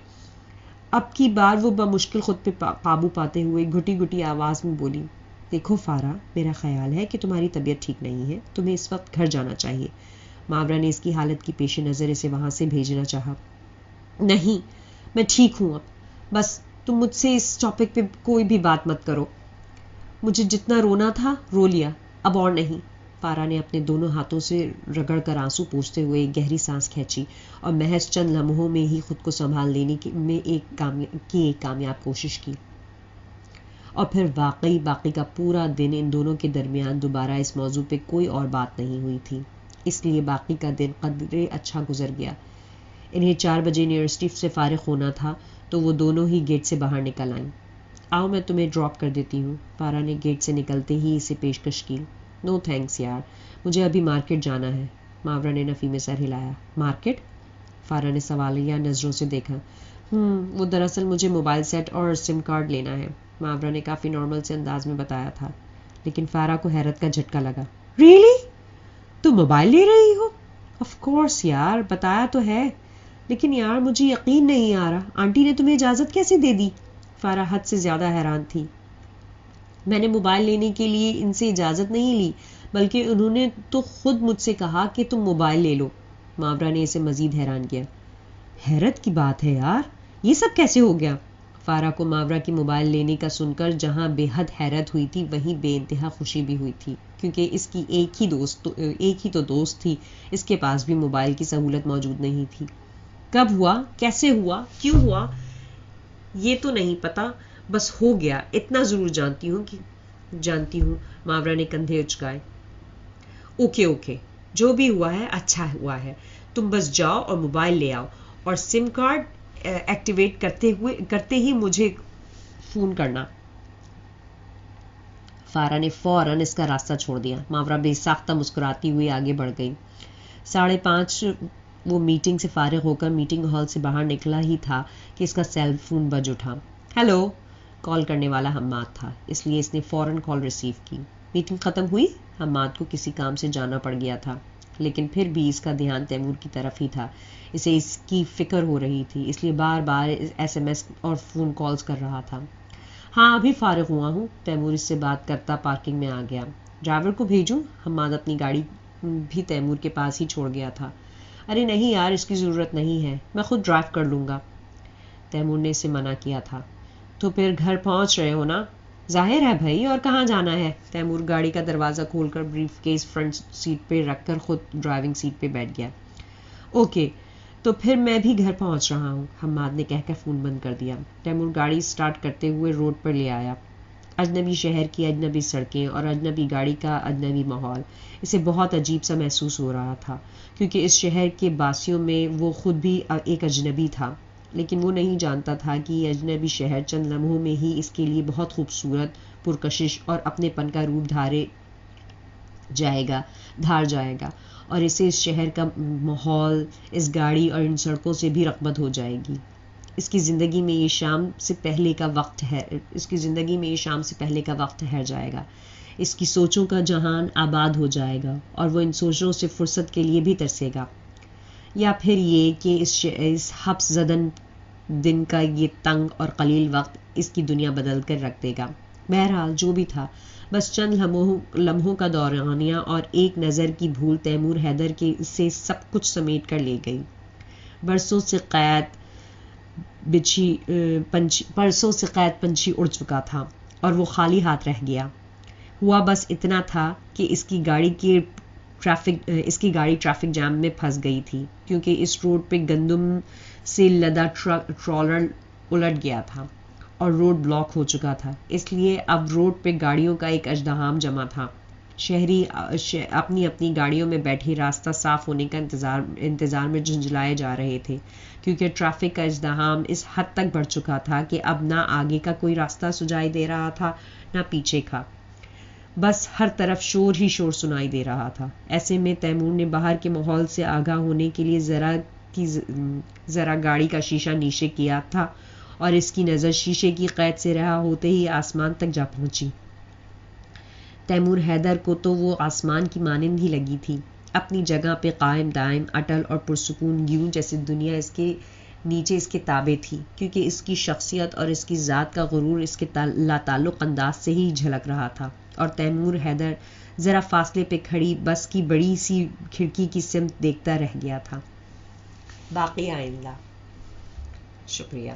اب کی بار وہ بمشکل خود پہ قابو پاتے ہوئے گھٹی گھٹی آواز میں بولی، دیکھو فارا، میرا خیال ہے کہ تمہاری طبیعت ٹھیک نہیں ہے، تمہیں اس وقت گھر جانا چاہیے۔ ماورا نے اس کی حالت کی پیش نظر اسے وہاں سے بھیجنا چاہا۔ نہیں، میں ٹھیک ہوں، اب بس تم مجھ سے اس ٹاپک پہ کوئی بھی بات مت کرو، مجھے جتنا رونا تھا رو لیا، اب اور نہیں۔ فارا نے اپنے دونوں ہاتھوں سے رگڑ کر آنسو پوچھتے ہوئے ایک گہری سانس کھینچی، اور محض چند لمحوں میں ہی خود کو سنبھال لینے میں ایک کامیاب کوشش کی۔ اور پھر واقعی باقی کا پورا دن ان دونوں کے درمیان دوبارہ اس موضوع پہ کوئی اور بات نہیں ہوئی تھی، اس لیے باقی کا دن قدرے اچھا گزر گیا۔ انہیں 4 بجے یونیورسٹی سے فارغ ہونا تھا تو وہ دونوں ہی گیٹ سے باہر نکل آئیں۔ آؤ میں تمہیں ڈراپ کر دیتی ہوں، فارا نے گیٹ سے نکلتے ہی اسے پیشکش کی۔ نو تھینکس یار، مجھے ابھی مارکیٹ جانا ہے، ماورا نے نفی میں سر ہلایا۔ مارکیٹ؟ فارا نے سوالیہ نظروں سے دیکھا۔ وہ دراصل مجھے موبائل سیٹ اور سم کارڈ لینا ہے، ماورا نے کافی نارمل سے انداز میں بتایا تھا، لیکن فارا کو حیرت کا جھٹکا لگا۔ ریئلی؟ تم موبائل لے رہی ہو؟ آف کورس یار، بتایا تو ہے، لیکن یار مجھے یقین نہیں آ رہا، آنٹی نے تمہیں اجازت کیسے دے دی؟ فارا حد سے زیادہ حیران تھی۔ میں نے موبائل لینے کے لیے ان سے اجازت نہیں لی، بلکہ انہوں نے تو خود مجھ سے کہا کہ تم موبائل لے لو، ماورا نے اسے مزید حیران کیا۔ حیرت کی بات ہے یار، یہ سب کیسے ہو گیا؟ فارا کو ماورا کی موبائل لینے کا سن کر جہاں بے حد حیرت ہوئی تھی وہیں بے انتہا خوشی بھی ہوئی تھی، کیونکہ اس کی ایک ہی تو دوست تھی، اس کے پاس بھی موبائل کی سہولت موجود نہیں تھی۔ کب ہوا، کیسے ہوا، کیوں ہوا، یہ تو نہیں پتا، بس ہو گیا، اتنا ضرور جانتی ہوں، ماورا نے کندھے اچکائے۔ اوکے، جو بھی ہوا ہے اچھا ہوا ہے، تم بس جاؤ اور موبائل لے آؤ، اور سم کارڈ ایکٹیویٹ کرتے ہی مجھے فون کرنا۔ فارا نے فوراً اس کا راستہ چھوڑ دیا۔ ماورا بے ساختہ مسکراتی ہوئی آگے بڑھ گئی۔ 5:30 وہ میٹنگ سے فارغ ہو کر میٹنگ ہال سے باہر نکلا ہی تھا کہ اس کا سیل فون بج اٹھا۔ ہیلو، کال کرنے والا حماد تھا، اس لیے اس نے فوراً کال ریسیو کی۔ میٹنگ ختم ہوئی؟ حماد کو کسی کام سے جانا پڑ گیا تھا، لیکن پھر بھی اس کا دھیان تیمور کی طرف ہی تھا، اسے اس کی فکر ہو رہی تھی، اس لیے بار بار SMS اور فون کالز کر رہا تھا۔ ہاں ابھی فارغ ہوا ہوں، تیمور اس سے بات کرتا پارکنگ میں آ گیا۔ ڈرائیور کو بھیجوں؟ حماد اپنی گاڑی بھی تیمور کے پاس ہی چھوڑ گیا تھا۔ ارے نہیں یار، اس کی ضرورت نہیں ہے، میں خود ڈرائیو کر لوں گا، تیمور نے اسے منع کیا تھا۔ تو پھر گھر پہنچ رہے ہو نا؟ ظاہر ہے بھائی، اور کہاں جانا ہے؟ تیمور گاڑی کا دروازہ کھول کر بریف کیس فرنٹ سیٹ پہ رکھ کر خود ڈرائیونگ سیٹ پہ بیٹھ گیا۔ اوکے، تو پھر میں بھی گھر پہنچ رہا ہوں، حماد نے کہہ کر فون بند کر دیا۔ تیمور گاڑی سٹارٹ کرتے ہوئے روڈ پر لے آیا۔ اجنبی شہر کی اجنبی سڑکیں اور اجنبی گاڑی کا اجنبی ماحول اسے بہت عجیب سا محسوس ہو رہا تھا، کیونکہ اس شہر کے باسیوں میں وہ خود بھی ایک اجنبی تھا، لیکن وہ نہیں جانتا تھا کہ یہ اجنبی شہر چند لمحوں میں ہی اس کے لیے بہت خوبصورت، پرکشش اور اپنے پن کا روپ دھار جائے گا، اور اسے اس شہر کا ماحول، اس گاڑی اور ان سڑکوں سے بھی رغبت ہو جائے گی۔ اس کی زندگی میں یہ شام سے پہلے کا وقت ٹھہر جائے گا، اس کی سوچوں کا جہان آباد ہو جائے گا، اور وہ ان سوچوں سے فرصت کے لیے بھی ترسے گا، یا پھر یہ کہ اس حبس زدن دن کا یہ تنگ اور قلیل وقت اس کی دنیا بدل کر رکھ دے گا۔ بہرحال جو بھی تھا، بس چند لمحوں کا دورانیہ اور ایک نظر کی بھول تیمور حیدر کے سے سب کچھ سمیٹ کر لے گئی۔ برسوں سے قید پنچھی اڑ چکا تھا، اور وہ خالی ہاتھ رہ گیا۔ ہوا بس اتنا تھا کہ اس کی گاڑی ٹریفک جام میں پھنس گئی تھی، کیونکہ اس روڈ پہ گندم سے لدا ٹرالر الٹ گیا تھا اور روڈ بلاک ہو چکا تھا، اس لیے اب روڈ پہ گاڑیوں کا ایک ازدحام جمع تھا۔ شہری اپنی اپنی گاڑیوں میں بیٹھے راستہ صاف ہونے کا انتظار میں جھنجھلائے جا رہے تھے، کیونکہ ٹریفک کا ازدحام اس حد تک بڑھ چکا تھا کہ اب نہ آگے کا کوئی راستہ سجائی دے رہا تھا نہ پیچھے کا، بس ہر طرف شور ہی شور سنائی دے رہا تھا۔ ایسے میں تیمور نے باہر کے ماحول سے آگاہ ہونے کے لیے ذرا گاڑی کا شیشہ نیچے کیا تھا، اور اس کی نظر شیشے کی قید سے رہا ہوتے ہی آسمان تک جا پہنچی۔ تیمور حیدر کو تو وہ آسمان کی مانند ہی لگی تھی، اپنی جگہ پہ قائم دائم، اٹل اور پرسکون، یوں جیسے دنیا اس کے نیچے اس کے تابع تھی، کیونکہ اس کی شخصیت اور اس کی ذات کا غرور اس کے لاتعلق انداز سے ہی جھلک رہا تھا، اور تیمور حیدر ذرا فاصلے پہ کھڑی بس کی بڑی سی کھڑکی کی سمت دیکھتا رہ گیا تھا۔ باقی آئندہ۔ شکریہ۔